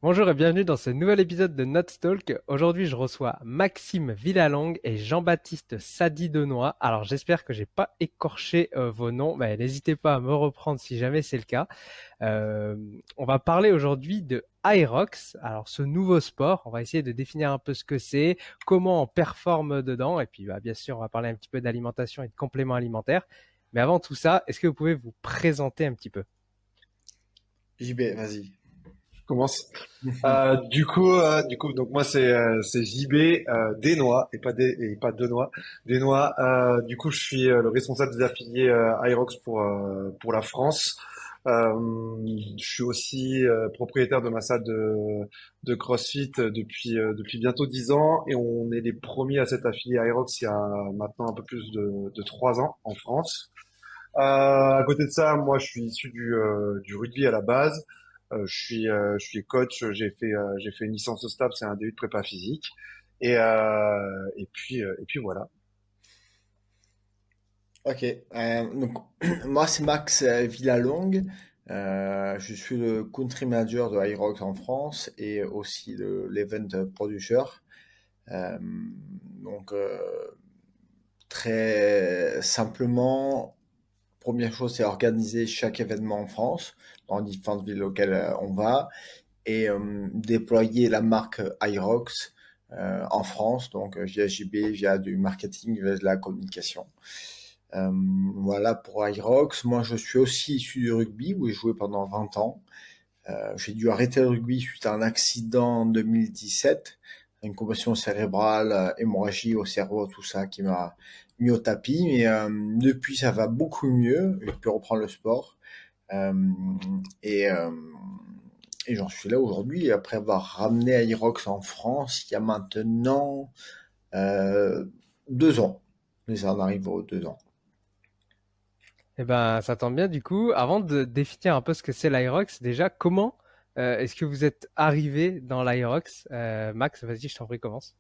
Bonjour et bienvenue dans ce nouvel épisode de Not Talk. Aujourd'hui, je reçois Maxime Villalongue et Jean-Baptiste Sadi-Denoy. Alors, j'espère que j'ai pas écorché vos noms. N'hésitez pas à me reprendre si jamais c'est le cas. Euh, on va parler aujourd'hui de Aerox. Alors, ce nouveau sport, on va essayer de définir un peu ce que c'est, comment on performe dedans, et puis bien sûr, on va parler un petit peu d'alimentation et de compléments alimentaires. Mais avant tout ça, est-ce que vous pouvez vous présenter un petit peu? JB, vas-y. Commence. Donc moi c'est JB Desnois et pas Denois. Desnois. Du coup, je suis le responsable des affiliés Aerox pour la France. Je suis aussi propriétaire de ma salle de CrossFit depuis bientôt 10 ans et on est les premiers à s'être affiliés à Aerox il y a maintenant un peu plus de 3 ans en France. À côté de ça, moi, je suis issu du rugby à la base. Je suis coach. J'ai fait une licence au STAPS, c'est un DU de prépa physique. Et puis voilà. Ok, donc moi c'est Max Villalongue. Je suis le country manager de iRock en France et aussi l'event producer. Euh, donc très simplement, première chose c'est organiser chaque événement en France, dans différentes villes auxquelles on va, et déployer la marque iRox en France, donc via JB, via du marketing, via de la communication. Euh, voilà pour iRox. Moi, je suis aussi issu du rugby où j'ai joué pendant 20 ans. J'ai dû arrêter le rugby suite à un accident en 2017, une commotion cérébrale, hémorragie au cerveau, tout ça qui m'a mis au tapis. Mais depuis, ça va beaucoup mieux. J'ai pu reprendre le sport. Euh, et, euh, et j'en suis là aujourd'hui après avoir ramené iRox en France il y a maintenant euh, 2 ans. Mais ça en arrive aux 2 ans. Eh ben, ça tombe bien du coup. Avant de définir un peu ce que c'est l'Aerox, déjà, comment est-ce que vous êtes arrivé dans l'Aerox? Max, vas-y, je t'en prie, commence.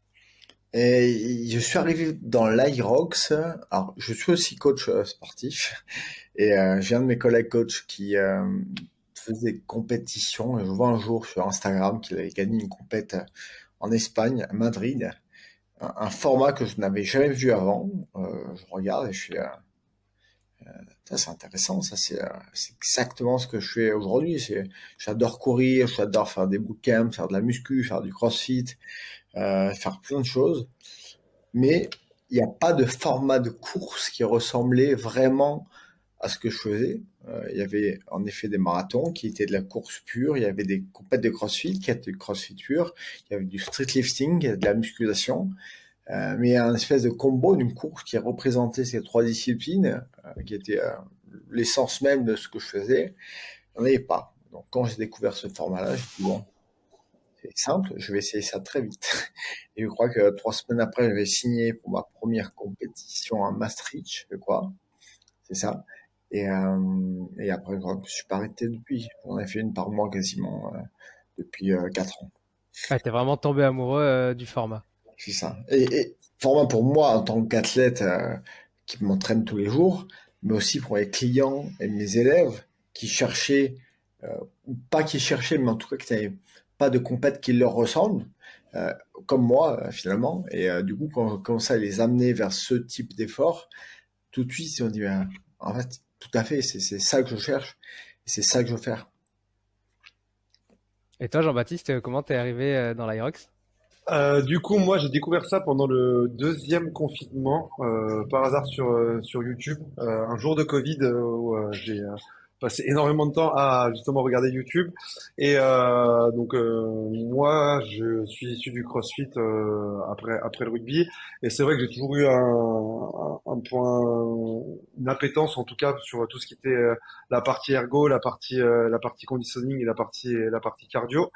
Et je suis arrivé dans l'Irox. Alors, je suis aussi coach sportif et j'ai un de mes collègues coach qui faisait des compétitions. Je vois un jour sur Instagram qu'il avait gagné une compète en Espagne, à Madrid, un format que je n'avais jamais vu avant. Je regarde et je suis ça, c'est intéressant. Ça, c'est exactement ce que je fais aujourd'hui. J'adore courir, j'adore faire des bootcamps, faire de la muscu, faire du CrossFit, faire plein de choses. Mais il n'y a pas de format de course qui ressemblait vraiment à ce que je faisais. Il y avait en effet des marathons qui étaient de la course pure, il y avait des compètes de CrossFit qui étaient du CrossFit pur, il y avait du street lifting, de la musculation, mais il y a un espèce de combo d'une course qui représentait ces trois disciplines, qui était l'essence même de ce que je faisais. Il n'y en avait pas. Donc quand j'ai découvert ce format-là, j'ai dit bon, c'est simple, je vais essayer ça très vite. Et je crois que 3 semaines après, j'avais signé pour ma première compétition à Maastricht, je crois. C'est ça. Et après, je ne me suis pas arrêté depuis. J'en ai fait une par mois quasiment depuis 4 ans. Ah, t'es vraiment tombé amoureux du format. C'est ça. Et format pour moi en tant qu'athlète qui m'entraîne tous les jours, mais aussi pour mes clients et mes élèves qui cherchaient, ou pas qui cherchaient, mais en tout cas qui n'avaient pas de compète qui leur ressemble, euh, comme moi finalement. Et du coup, quand on commence à les amener vers ce type d'effort, tout de suite, on dit, ben, en fait, tout à fait, c'est ça que je cherche, et c'est ça que je veux faire. Et toi, Jean-Baptiste, comment t'es arrivé dans l'Aerox? Du coup, moi, j'ai découvert ça pendant le deuxième confinement, par hasard sur YouTube, un jour de Covid où j'ai passé énormément de temps à justement regarder YouTube. Moi, je suis issu du CrossFit après le rugby, et c'est vrai que j'ai toujours eu un point, une appétence en tout cas sur tout ce qui était la partie ergo, la partie conditioning et la partie cardio.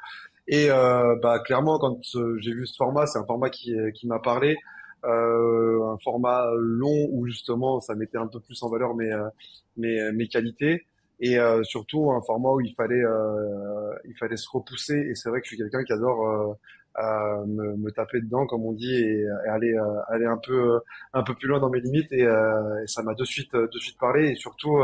Clairement, quand j'ai vu ce format, c'est un format qui m'a parlé, un format long où justement ça mettait un peu plus en valeur mes qualités, et surtout un format où il fallait se repousser. Et c'est vrai que je suis quelqu'un qui adore me taper dedans, comme on dit, et aller un peu plus loin dans mes limites. Et ça m'a de suite parlé. Et surtout,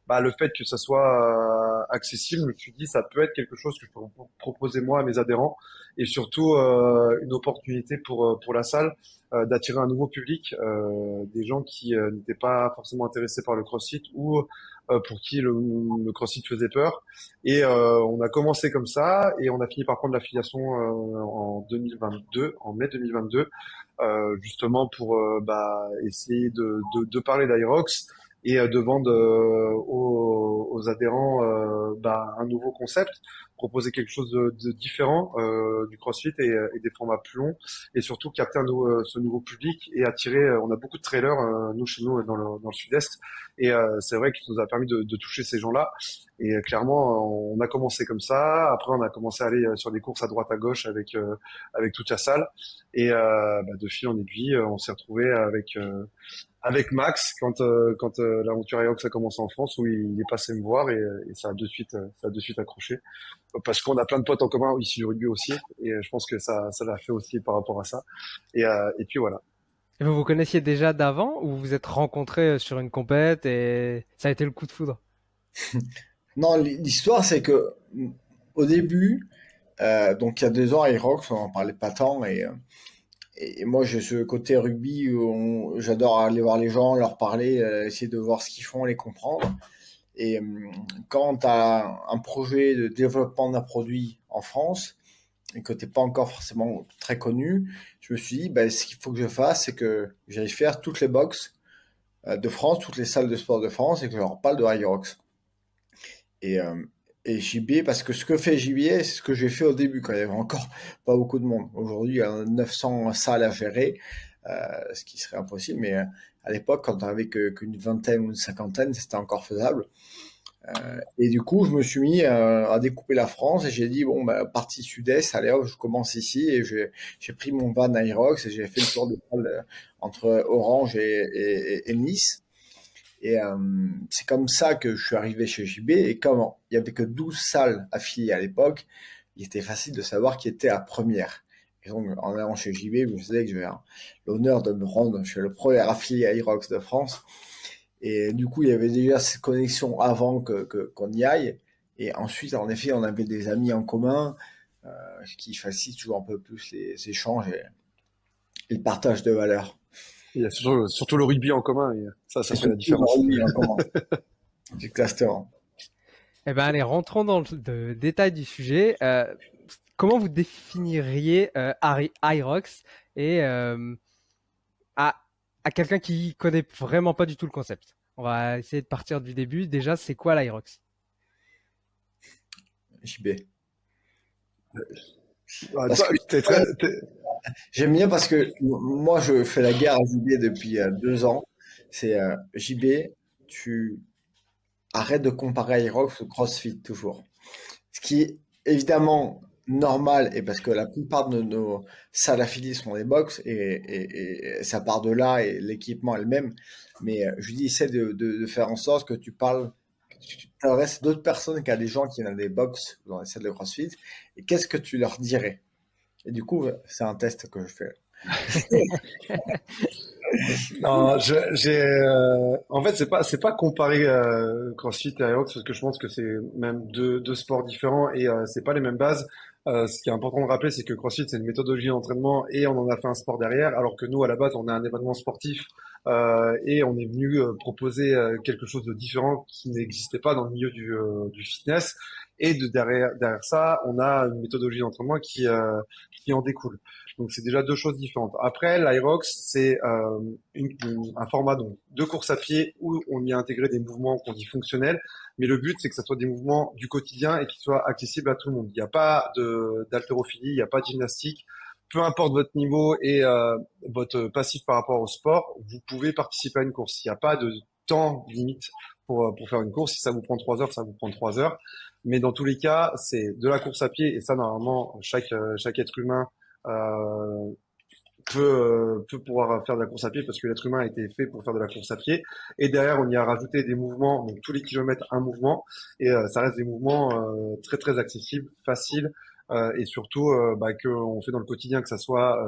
le fait que ça soit accessible, je me suis dit, ça peut être quelque chose que je peux proposer moi à mes adhérents, et surtout une opportunité pour la salle d'attirer un nouveau public, des gens qui n'étaient pas forcément intéressés par le CrossFit ou pour qui le CrossFit faisait peur. Et on a commencé comme ça et on a fini par prendre l'affiliation en 2022, en mai 2022, justement pour essayer de parler d'Irox et de vendre aux adhérents un nouveau concept, proposer quelque chose de différent du CrossFit et des formats plus longs, et surtout capter ce nouveau public et attirer. On a beaucoup de trailers nous chez nous dans le sud-est, et c'est vrai que ça nous a permis de toucher ces gens-là. Et clairement, on a commencé comme ça. Après, on a commencé à aller sur des courses à droite à gauche avec toute la salle. Et de fil en aiguille, on s'est retrouvé avec Max quand l'aventure Aerox a commencé en France, où il est passé me voir, et ça a de suite accroché, parce qu'on a plein de potes en commun ici du rugby aussi, et je pense que ça l'a fait aussi par rapport à ça. Et puis voilà. Et vous vous connaissiez déjà d'avant ou vous vous êtes rencontrés sur une compète et ça a été le coup de foudre? Non, l'histoire, c'est que au début, donc il y a 2 ans à Irox, on en parlait pas tant, et moi j'ai ce côté rugby où j'adore aller voir les gens, leur parler, essayer de voir ce qu'ils font, les comprendre. Et quand tu as un projet de développement d'un produit en France et que t'es pas encore forcément très connu, je me suis dit, ce qu'il faut que je fasse, c'est que j'aille faire toutes les box de France, toutes les salles de sport de France, et que je leur parle de Hyrox. Et, euh, et JB, parce que ce que fait JB, c'est ce que j'ai fait au début, quand il y avait encore pas beaucoup de monde. Aujourd'hui, il y a 900 salles à gérer, ce qui serait impossible, mais à l'époque, quand on avait qu'une vingtaine ou une cinquantaine, c'était encore faisable. Et du coup, je me suis mis à découper la France, et j'ai dit, bon, partie sud-est, allez hop, je commence ici, et j'ai pris mon van Aerox et j'ai fait le tour de salle entre Orange et Nice. Et c'est comme ça que je suis arrivé chez JB. Et comme il y avait que 12 salles affiliées à l'époque, il était facile de savoir qui était la première. Et donc, en allant chez JB, je me disais que j'avais l'honneur de me rendre. Je suis le premier affilié à Irox de France. Et du coup, il y avait déjà cette connexion avant qu'on y aille. Et ensuite, en effet, on avait des amis en commun, ce qui facilite toujours un peu plus les échanges et le partage de valeurs. Il y a surtout le rugby en commun, et ça Et fait la surtout, différence. oui, en commun. Exactement. Eh ben, allez, rentrons dans le détail du sujet. Comment vous définiriez Hyrox et à, à quelqu'un qui connaît vraiment pas du tout le concept? On va essayer de partir du début. Déjà, c'est quoi l'Hyrox? JB. Parce Toi, que j'aime bien parce que moi, je fais la guerre à JB depuis 2 ans. C'est JB, tu arrêtes de comparer Aerox au CrossFit toujours. Ce qui est évidemment normal, et parce que la plupart de nos salles affiliées sont des box, et ça part de là, et l'équipement est le même. Mais je dis, essaie de faire en sorte que tu parles, que tu t'adresses à d'autres personnes qu'à des gens qui ont des box dans les salles de CrossFit, et qu'est-ce que tu leur dirais? Et du coup, c'est un test que je fais. non, en fait, c'est pas comparer CrossFit et Aerox, parce que je pense que c'est même deux sports différents, et c'est pas les mêmes bases. Ce qui est important de rappeler, c'est que CrossFit, c'est une méthodologie d'entraînement, et on en a fait un sport derrière, alors que nous, à la base, on est un événement sportif, et on est venu proposer quelque chose de différent qui n'existait pas dans le milieu du fitness. Et derrière ça, on a une méthodologie d'entraînement qui en découle. Donc c'est déjà deux choses différentes. Après, l'Irox, c'est un format donc de course à pied où on y a intégré des mouvements qu'on dit fonctionnels, mais le but c'est que ça soit des mouvements du quotidien et qui soient accessibles à tout le monde. Il n'y a pas d'haltérophilie, il n'y a pas de gymnastique. Peu importe votre niveau et votre passif par rapport au sport, vous pouvez participer à une course. Il n'y a pas de temps limite pour faire une course. Si ça vous prend 3 heures, ça vous prend 3 heures. Mais dans tous les cas, c'est de la course à pied, et ça, normalement, chaque être humain euh, peut pouvoir faire de la course à pied, parce que l'être humain a été fait pour faire de la course à pied. Et derrière, on y a rajouté des mouvements, donc tous les kilomètres un mouvement, et ça reste des mouvements très très accessibles, faciles, et surtout qu'on fait dans le quotidien, que ça soit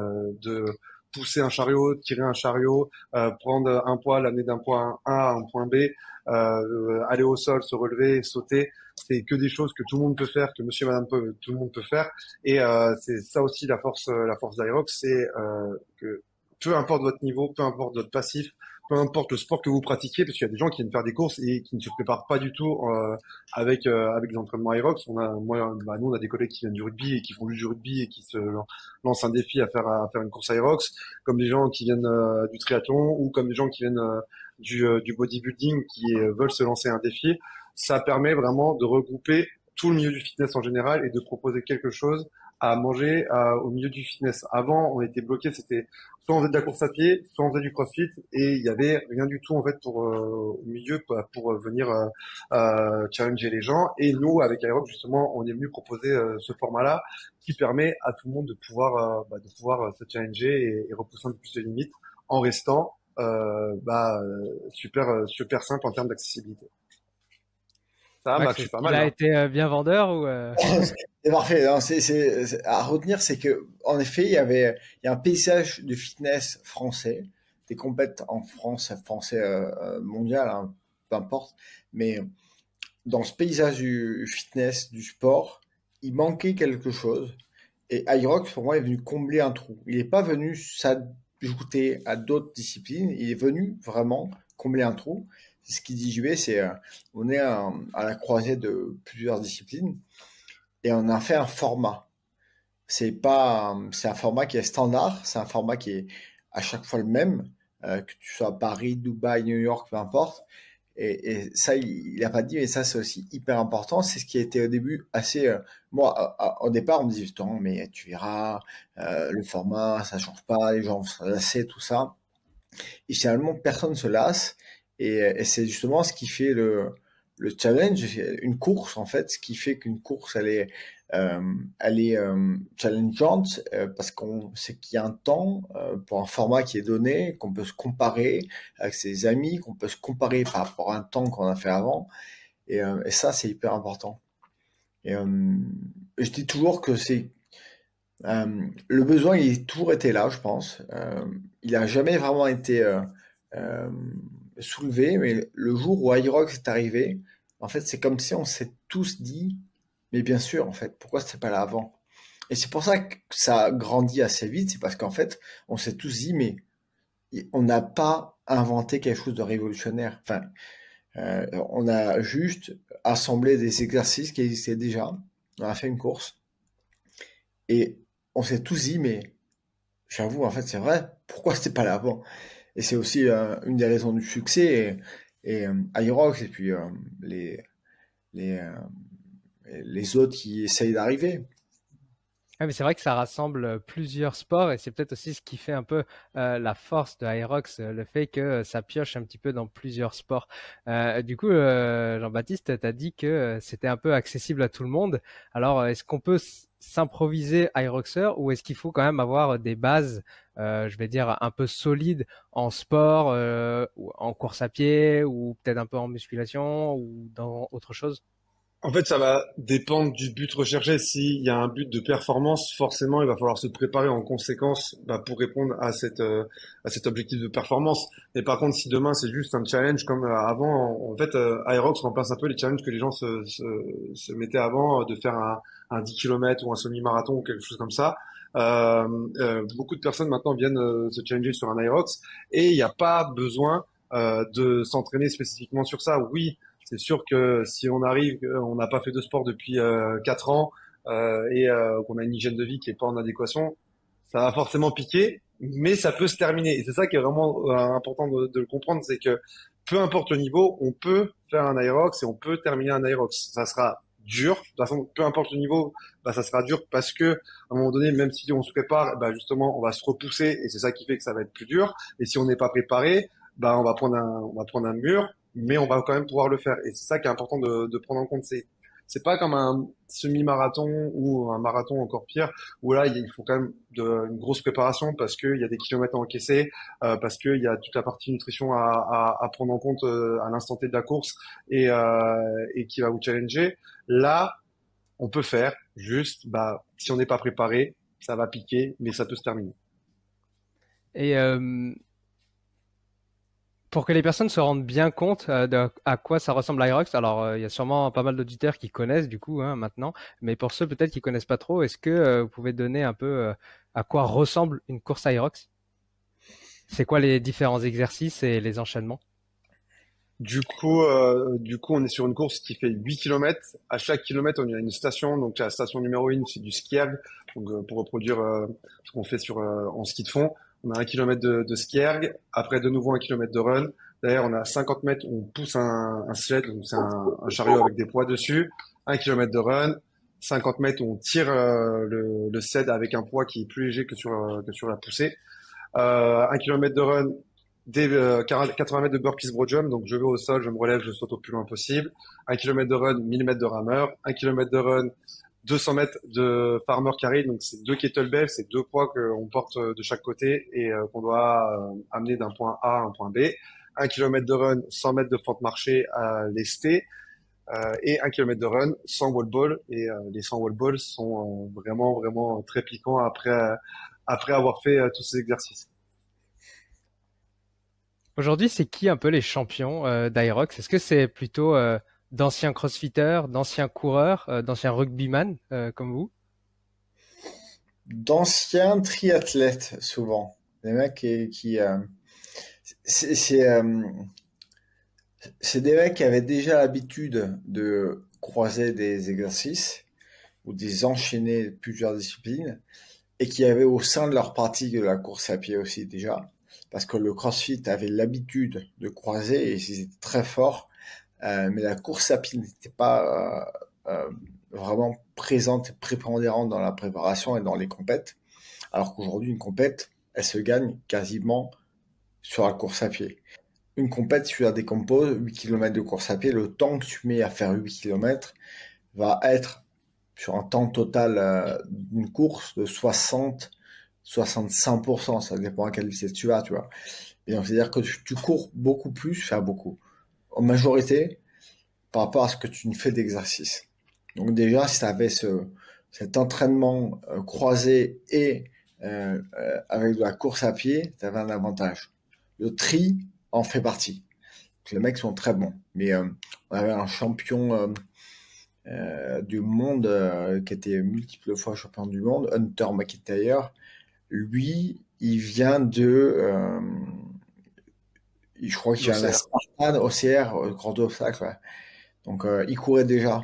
de pousser un chariot, tirer un chariot, prendre un poids, l'amener d'un point A à un point B, aller au sol, se relever, sauter. C'est que des choses que tout le monde peut faire, que monsieur et madame tout le monde peut faire. Et c'est ça aussi la force d'Aerox, c'est que peu importe votre niveau, peu importe votre passif, peu importe le sport que vous pratiquiez, parce qu'il y a des gens qui viennent faire des courses et qui ne se préparent pas du tout avec des entraînements Aerox. Nous, on a des collègues qui viennent du rugby et qui font juste du rugby et qui se lancent un défi à faire une course Aerox, comme des gens qui viennent du triathlon ou comme des gens qui viennent du bodybuilding qui veulent se lancer un défi. Ça permet vraiment de regrouper tout le milieu du fitness en général et de proposer quelque chose à manger au milieu du fitness. Avant, on était bloqué, c'était soit on faisait de la course à pied, soit on faisait du crossfit, et il y avait rien du tout en fait pour au milieu pour venir challenger les gens. Et nous, avec Aerox, justement, on est venu proposer ce format-là qui permet à tout le monde de pouvoir se challenger et repousser un peu plus les limites en restant super simple en termes d'accessibilité. Ça, Max, Max, je est-ce suis pas qu'il mal, a hein. été bien vendeur ou C'est parfait. Non, à retenir, c'est que, en effet, il y a un paysage de fitness français, des compètes en France, français mondial, hein, peu importe. Mais dans ce paysage du fitness, du sport, il manquait quelque chose. Et Irox, pour moi, est venu combler un trou. Il n'est pas venu s'ajouter à d'autres disciplines. Il est venu vraiment combler un trou. C'est ce qu'il dit JB, c'est on est à la croisée de plusieurs disciplines et on a fait un format. C'est un format qui est standard, c'est un format qui est à chaque fois le même, que tu sois à Paris, Dubaï, New York, peu importe. Et ça, il a pas dit, mais ça, c'est aussi hyper important. C'est ce qui a été au début assez, moi, au départ, on me disait, non, mais tu verras, le format, ça change pas, les gens vont se lasser, tout ça. Et finalement, personne ne se lasse. Et c'est justement ce qui fait le challenge, une course en fait, ce qui fait qu'une course euh, elle est challengeante parce qu'on sait qu'il y a un temps pour un format qui est donné, qu'on peut se comparer avec ses amis, qu'on peut se comparer par rapport à un temps qu'on a fait avant. Et ça, c'est hyper important. Et je dis toujours que le besoin, il a toujours été là, je pense. Il a jamais vraiment été euh, soulevé, mais le jour où iRock est arrivé, en fait, c'est comme si on s'est tous dit, mais bien sûr, en fait, pourquoi c'était pas là avant? Et c'est pour ça que ça a grandi assez vite, c'est parce qu'en fait, on s'est tous dit, mais on n'a pas inventé quelque chose de révolutionnaire. Enfin, on a juste assemblé des exercices qui existaient déjà. On a fait une course et on s'est tous dit, mais j'avoue, en fait, c'est vrai, pourquoi c'était pas là avant? Et c'est aussi une des raisons du succès et Aerox et puis les, euh, les autres qui essayent d'arriver. Ah, mais c'est vrai que ça rassemble plusieurs sports et c'est peut-être aussi ce qui fait un peu la force de Aerox, le fait que ça pioche un petit peu dans plusieurs sports. Du coup, Jean-Baptiste, t'as dit que c'était un peu accessible à tout le monde. Alors, est-ce qu'on peut s'improviser Aeroxer ou est-ce qu'il faut quand même avoir des bases, je vais dire, un peu solides en sport, ou en course à pied ou peut-être un peu en musculation ou dans autre chose? En fait, ça va dépendre du but recherché. S'il y a un but de performance, forcément, il va falloir se préparer en conséquence pour répondre à cet objectif de performance. Et par contre, si demain c'est juste un challenge comme avant, en fait, Aerox remplace un peu les challenges que les gens se mettaient avant, de faire un 10 km ou un semi-marathon ou quelque chose comme ça. Beaucoup de personnes maintenant viennent se challenger sur un Aerox et il n'y a pas besoin de s'entraîner spécifiquement sur ça. Oui, c'est sûr que si on arrive, on n'a pas fait de sport depuis 4 ans qu'on a une hygiène de vie qui est pas en adéquation, ça va forcément piquer, mais ça peut se terminer. Et c'est ça qui est vraiment important de le comprendre, c'est que peu importe le niveau, on peut faire un aérox et on peut terminer un aérox. Ça sera dur. De toute façon, peu importe le niveau, ça sera dur parce que à un moment donné, même si on se prépare, justement, on va se repousser et c'est ça qui fait que ça va être plus dur. Et si on n'est pas préparé, on va prendre un mur, mais on va quand même pouvoir le faire. Et c'est ça qui est important de prendre en compte. C'est pas comme un semi-marathon ou un marathon encore pire, où là, il faut quand même une grosse préparation parce qu'il y a des kilomètres à encaisser, parce qu'il y a toute la partie nutrition à prendre en compte à l'instant T de la course et qui va vous challenger. Là, on peut faire Juste, bah, si on n'est pas préparé, ça va piquer, mais ça peut se terminer. Et pour que les personnes se rendent bien compte à quoi ça ressemble l'Aerox, alors il y a sûrement pas mal d'auditeurs qui connaissent du coup maintenant, mais pour ceux peut-être qui connaissent pas trop, est-ce que vous pouvez donner un peu à quoi ressemble une course Aerox? C'est quoi les différents exercices et les enchaînements? Du coup, on est sur une course qui fait 8 kilomètres. À chaque kilomètre, on a une station. Donc, la station numéro 1, c'est du ski erg. Donc, pour reproduire ce qu'on fait en ski de fond, on a 1 kilomètre de ski erg. Après, de nouveau 1 kilomètre de run. Derrière, on a 50 mètres où on pousse un sled. Donc, c'est un chariot avec des poids dessus. 1 kilomètre de run. 50 mètres où on tire le sled avec un poids qui est plus léger que sur la poussée. 1 kilomètre de run, 80 mètres de burpees broad jump, donc je vais au sol, je me relève, je saute au plus loin possible. 1 kilomètre de run, 1000 mètres de rameur. 1 kilomètre de run, 200 mètres de farmer carry, donc c'est 2 kettlebells, c'est 2 poids qu'on porte de chaque côté et qu'on doit amener d'un point A à un point B. 1 kilomètre de run, 100 mètres de fente marchée à lesté. Et 1 kilomètre de run, 100 wall balls. Et les 100 wall balls sont vraiment, vraiment très piquants après avoir fait tous ces exercices. Aujourd'hui, c'est qui un peu les champions d'Aerox? Est-ce que c'est plutôt d'anciens crossfitters, d'anciens coureurs, d'anciens rugbyman comme vous? D'anciens triathlètes, souvent. Des mecs c'est c'est, euh, c'est des mecs qui avaient déjà l'habitude de croiser des exercices ou des enchaîner plusieurs disciplines et qui avaient au sein de leur pratique de la course à pied aussi déjà. Parce que le CrossFit avait l'habitude de croiser et ils étaient très forts, mais la course à pied n'était pas vraiment présente et prépondérante dans la préparation et dans les compètes. Alors qu'aujourd'hui, une compète, elle se gagne quasiment sur la course à pied. Une compète, si tu la décomposes, 8 km de course à pied, le temps que tu mets à faire 8 km va être sur un temps total d'une course de 60-65%, ça dépend à quelle vitesse tu vas, tu vois. Et donc, c'est-à-dire que tu cours beaucoup plus, enfin beaucoup, en majorité, par rapport à ce que tu ne fais d'exercice. Donc déjà, si tu avais cet entraînement croisé et avec de la course à pied, tu avais un avantage. Le tri en fait partie. Les mecs sont très bons. Mais on avait un champion du monde qui était multiples fois champion du monde, Hunter McIntyre. Lui, il vient je crois qu'il vient de la L'OCR. Spartan OCR, grand obstacle. Ouais. Donc, il courait déjà.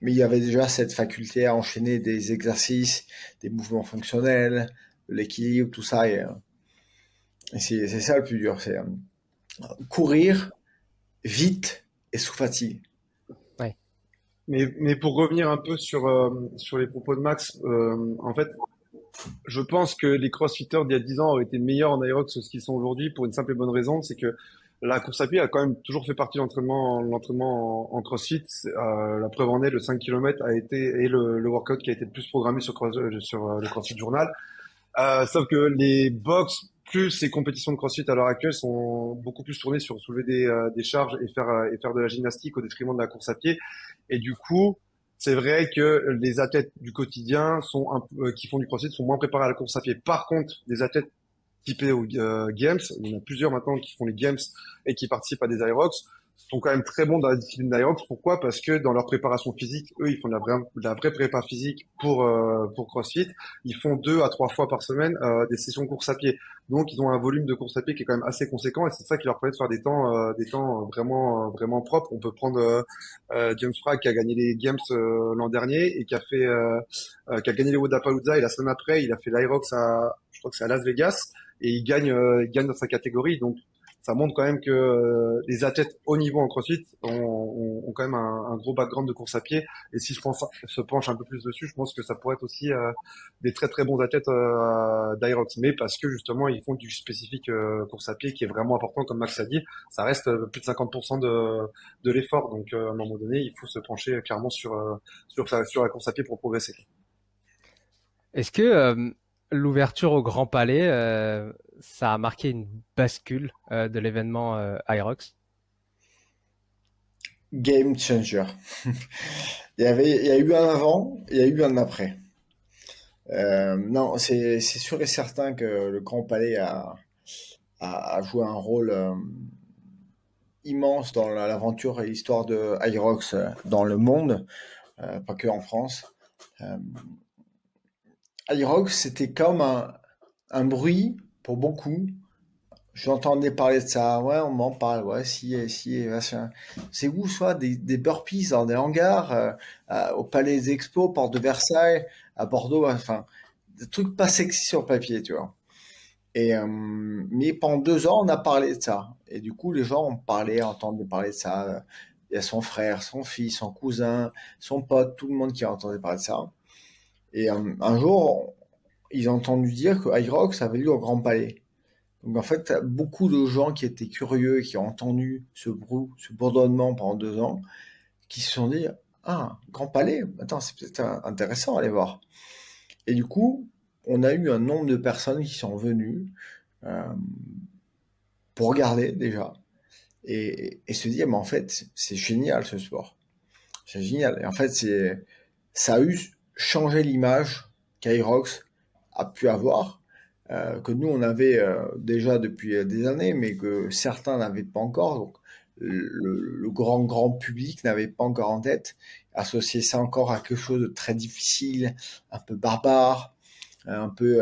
Mais il y avait déjà cette faculté à enchaîner des exercices, des mouvements fonctionnels, l'équilibre, tout ça. Et c'est ça le plus dur. C'est courir vite et sous fatigue. Ouais. Mais pour revenir un peu sur les propos de Max, en fait, je pense que les crossfitters d'il y a 10 ans auraient été meilleurs en aérox que ce qu'ils sont aujourd'hui pour une simple et bonne raison, c'est que la course à pied a quand même toujours fait partie de l'entraînement en crossfit. La preuve en est, le 5 km a été, et le workout qui a été le plus programmé sur le CrossFit Journal. Sauf que les box plus les compétitions de CrossFit à l'heure actuelle sont beaucoup plus tournées sur soulever des charges et faire de la gymnastique au détriment de la course à pied. Et du coup, c'est vrai que les athlètes du quotidien qui font du CrossFit sont moins préparés à la course à pied. Par contre, des athlètes typés aux Games, il y en a plusieurs maintenant qui font les Games et qui participent à des Aerox, sont quand même très bons dans la discipline d'Aerox. Pourquoi? Parce que dans leur préparation physique, eux, ils font de la vraie prépa physique pour CrossFit. Ils font 2 à 3 fois par semaine des sessions de course à pied. Donc, ils ont un volume de course à pied qui est quand même assez conséquent et c'est ça qui leur permet de faire des temps vraiment, vraiment propres. On peut prendre James Frag qui a gagné les Games l'an dernier et qui a gagné les Wodapalooza et la semaine après, il a fait l'Aerox je crois que c'est à Las Vegas et il gagne dans sa catégorie. Donc, ça montre quand même que les athlètes haut niveau en CrossFit ont quand même un gros background de course à pied. Et si se penche un peu plus dessus, je pense que ça pourrait être aussi des très très bons athlètes d'Aerox. Mais parce que justement, ils font du spécifique course à pied qui est vraiment important, comme Max a dit. Ça reste plus de 50% de l'effort. Donc, à un moment donné, il faut se pencher clairement sur la course à pied pour progresser. Est-ce que l'ouverture au Grand Palais, ça a marqué une bascule de l'événement Aerox? Game changer. Il y a eu un avant, il y a eu un après. Non, c'est sûr et certain que le Grand Palais a joué un rôle immense dans l'aventure et l'histoire de Hyrox dans le monde, pas que en France. Euh, Hyrox, c'était comme un bruit pour beaucoup. J'entendais parler de ça, ouais, on m'en parle, ouais, si, machin. C'est où, soit des burpees dans des hangars, au Palais des Expos, Porte de Versailles, à Bordeaux, enfin, des trucs pas sexy sur le papier, tu vois. Mais pendant 2 ans, on a parlé de ça. Et du coup, les gens ont parlé, entendu parler de ça. Il y a son frère, son fils, son cousin, son pote, tout le monde qui a entendu parler de ça. Et un jour, ils ont entendu dire que Hyrox avait lieu au Grand Palais. Donc en fait, beaucoup de gens qui étaient curieux et qui ont entendu ce bruit, ce bourdonnement pendant 2 ans, qui se sont dit, ah, Grand Palais, attends, c'est peut-être intéressant à aller voir. Et du coup, on a eu un nombre de personnes qui sont venues euh, pour regarder déjà et se dire, mais en fait, c'est génial ce sport. C'est génial. Et en fait, ça a eu changé l'image qu'Aerox a pu avoir, que nous on avait déjà depuis des années, mais que certains n'avaient pas encore. Donc, le grand public n'avait pas encore en tête. Associer ça encore à quelque chose de très difficile, un peu barbare, un peu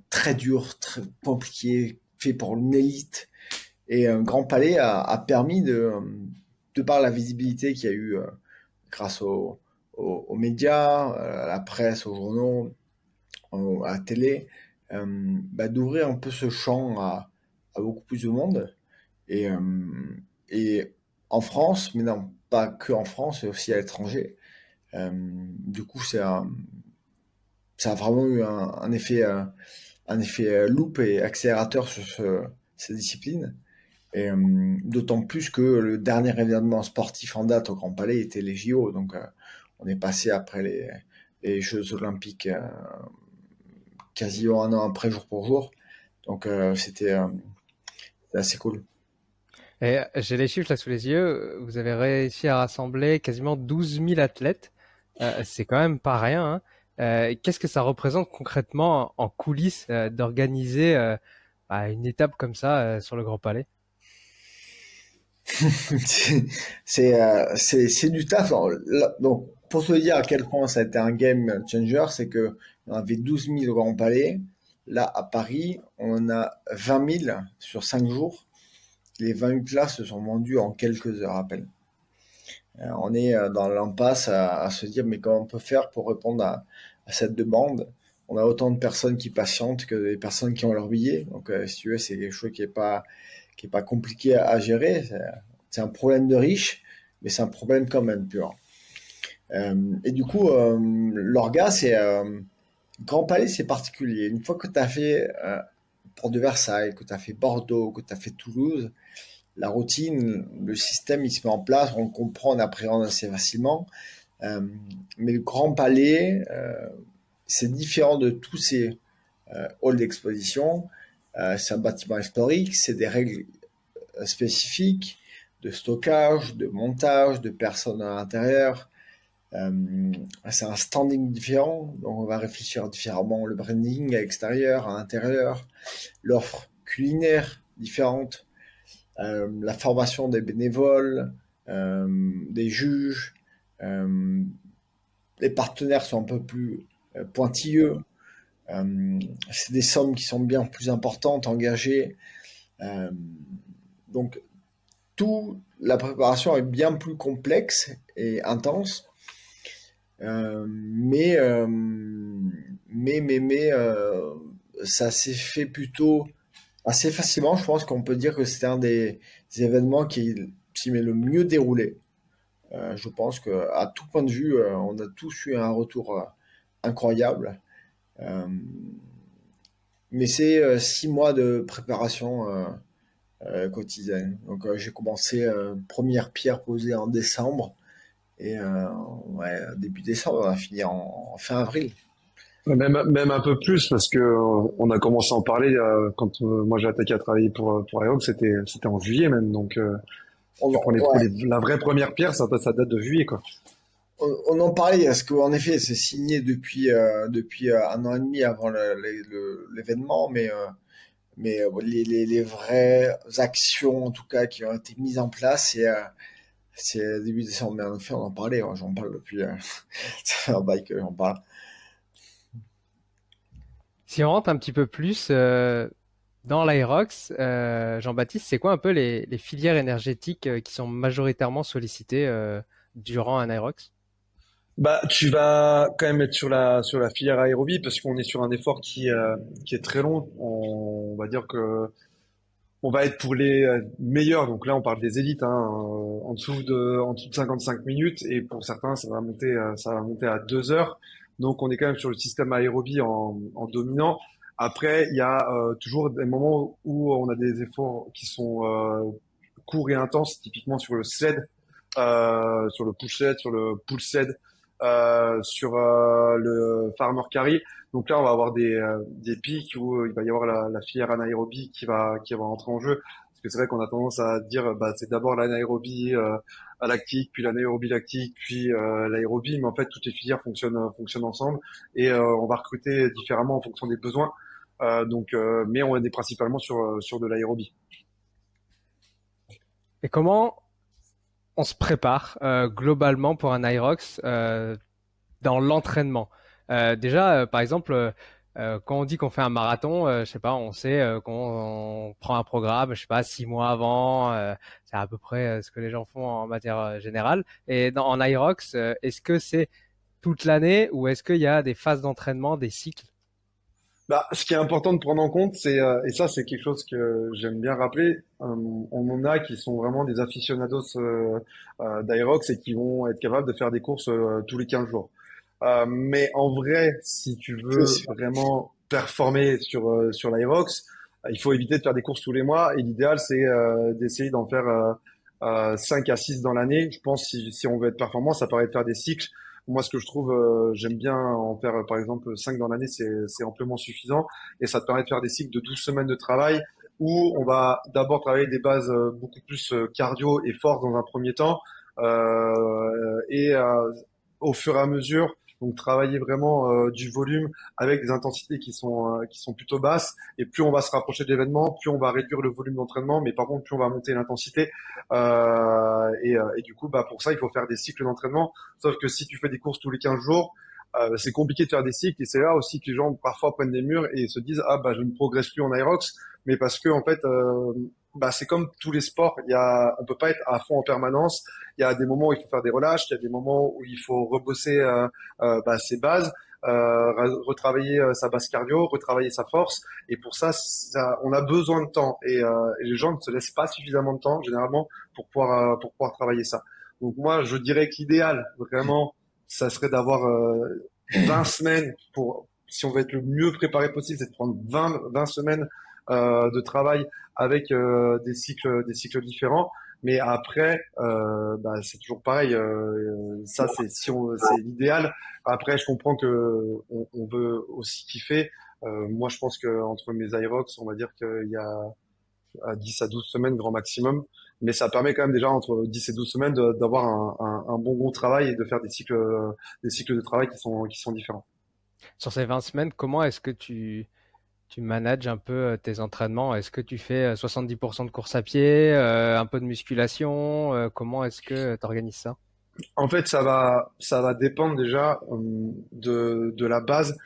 très dur, très compliqué, fait pour une élite. Et un Grand Palais a permis de par la visibilité qu'il y a eu grâce aux médias, à la presse, aux journaux, à la télé, d'ouvrir un peu ce champ à beaucoup plus de monde. Et, euh, et en France, mais non, pas que en France, mais aussi à l'étranger. Du coup, ça a vraiment eu un effet loupe et accélérateur sur cette discipline. Et d'autant plus que le dernier événement sportif en date au Grand Palais était les JO. Donc, on est passé après les Jeux Olympiques quasiment un an après, jour pour jour. Donc, c'était assez cool. Et j'ai les chiffres là sous les yeux. Vous avez réussi à rassembler quasiment 12 000 athlètes. C'est quand même pas rien, hein. Qu'est-ce que ça représente concrètement en coulisses d'organiser une étape comme ça sur le Grand Palais? C'est du taf. Alors, donc, pour te dire à quel point ça a été un game changer, c'est que on avait 12 000 au Grand Palais. Là, à Paris, on en a 20 000 sur 5 jours. Les 20 000 places se sont vendues en quelques heures à peine. On est dans l'impasse à se dire, mais comment on peut faire pour répondre à cette demande? On a autant de personnes qui patientent que des personnes qui ont leur billet. Donc, si tu veux, c'est quelque chose qui est pas compliqué à gérer. C'est un problème de riche, mais c'est un problème quand même pur. Et du coup, l'orga, Grand Palais, c'est particulier. Une fois que tu as fait Porte de Versailles, que tu as fait Bordeaux, que tu as fait Toulouse, la routine, le système, il se met en place, on le comprend, on appréhende assez facilement. Euh, mais le Grand Palais, c'est différent de tous ces halls d'exposition. C'est un bâtiment historique, c'est des règles spécifiques de stockage, de montage, de personnes à l'intérieur. C'est un standing différent, donc on va réfléchir différemment le branding à l'extérieur, à l'intérieur, l'offre culinaire différente, la formation des bénévoles, des juges, euh, les partenaires sont un peu plus pointilleux. C'est des sommes qui sont bien plus importantes, engagées. Euh, donc, la préparation est bien plus complexe et intense, euh, mais, euh, mais ça s'est fait plutôt assez facilement. Je pense qu'on peut dire que c'était un des événements qui s'y met le mieux déroulé. Je pense que à tout point de vue, on a tous eu un retour incroyable. Euh, mais c'est 6 mois de préparation quotidienne. Donc j'ai commencé première pierre posée en décembre et ouais, début décembre, on a fini en fin avril. Même un peu plus parce que on a commencé à en parler quand moi j'ai attaqué à travailler pour Aerox, c'était en juillet même, donc Tu prends Ouais, la vraie première pierre, ça date de juillet, quoi. on en parlait parce qu'en effet, c'est signé depuis un an et demi avant l'événement, mais les vraies actions, en tout cas, qui ont été mises en place, c'est début décembre. Mais en effet, on en parlait, hein, j'en parle depuis, ça fait un bail que j'en parle. Si on rentre un petit peu plus dans l'Aerox, Jean-Baptiste, c'est quoi un peu les filières énergétiques qui sont majoritairement sollicitées durant un Aerox? Bah, tu vas quand même être sur la filière aérobie parce qu'on est sur un effort qui est très long. On va dire que on va être pour les meilleurs. Donc là, on parle des élites, hein, en dessous de 55 minutes et pour certains, ça va monter à 2 heures. Donc on est quand même sur le système aérobie en dominant. Après, il y a toujours des moments où on a des efforts qui sont courts et intenses, typiquement sur le sled, sur le push sled, sur le pull sled, sur le farmer carry. Donc là, on va avoir des pics où il va y avoir la filière anaérobie qui va entrer en jeu. Parce que c'est vrai qu'on a tendance à dire, bah, c'est d'abord l'anaérobie lactique, puis l'anaérobie lactique, puis l'aérobie. Mais en fait, toutes les filières fonctionnent ensemble et on va recruter différemment en fonction des besoins. Mais on est principalement sur de l'aérobie. Et comment on se prépare globalement pour un Aerox dans l'entraînement? Déjà, par exemple, quand on dit qu'on fait un marathon, je sais pas, on sait qu'on prend un programme, je sais pas, 6 mois avant. C'est à peu près ce que les gens font en matière générale. Et en Aerox, est-ce que c'est toute l'année ou est-ce qu'il y a des phases d'entraînement, des cycles? Bah, ce qui est important de prendre en compte, et ça c'est quelque chose que j'aime bien rappeler, on en a qui sont vraiment des aficionados d'Aerox et qui vont être capables de faire des courses tous les 15 jours. Mais en vrai, si tu C'est veux sûr. vraiment performer sur l'Aerox, il faut éviter de faire des courses tous les mois et l'idéal c'est d'essayer d'en faire 5 à 6 dans l'année. Je pense si on veut être performant, ça paraît de faire des cycles. Moi, ce que je trouve, j'aime bien en faire, par exemple, 5 dans l'année, c'est amplement suffisant. Et ça te permet de faire des cycles de 12 semaines de travail où on va d'abord travailler des bases beaucoup plus cardio et force dans un premier temps. Et au fur et à mesure, donc travailler vraiment du volume avec des intensités qui sont plutôt basses. Et plus on va se rapprocher de l'événement, plus on va réduire le volume d'entraînement, mais par contre, plus on va monter l'intensité. Et du coup, bah, pour ça, il faut faire des cycles d'entraînement. Sauf que si tu fais des courses tous les 15 jours, c'est compliqué de faire des cycles et c'est là aussi que les gens parfois prennent des murs et se disent ah bah je ne progresse plus en aerox, mais parce que en fait bah c'est comme tous les sports, on peut pas être à fond en permanence. Il y a des moments où il faut faire des relâches, il y a des moments où il faut rebosser bah, ses bases, retravailler sa base cardio, retravailler sa force. Et pour ça, on a besoin de temps et les gens ne se laissent pas suffisamment de temps généralement pour pouvoir travailler ça. Donc moi, je dirais que l'idéal, vraiment, ça serait d'avoir 20 semaines pour, si on veut être le mieux préparé possible, c'est de prendre 20 semaines de travail avec des cycles différents. Mais après, bah, c'est toujours pareil. Ça, c'est c'est l'idéal. Après, je comprends que on veut aussi kiffer. Moi, je pense que entre mes Aerox, on va dire qu'il y a à 10 à 12 semaines grand maximum. Mais ça permet quand même déjà entre 10 et 12 semaines d'avoir un bon gros travail et de faire des cycles de travail qui sont différents. Sur ces 20 semaines, comment est-ce que tu manages un peu tes entraînements? Est-ce que tu fais 70% de course à pied, un peu de musculation? Comment est-ce que tu organises ça? En fait, ça va dépendre déjà de la base.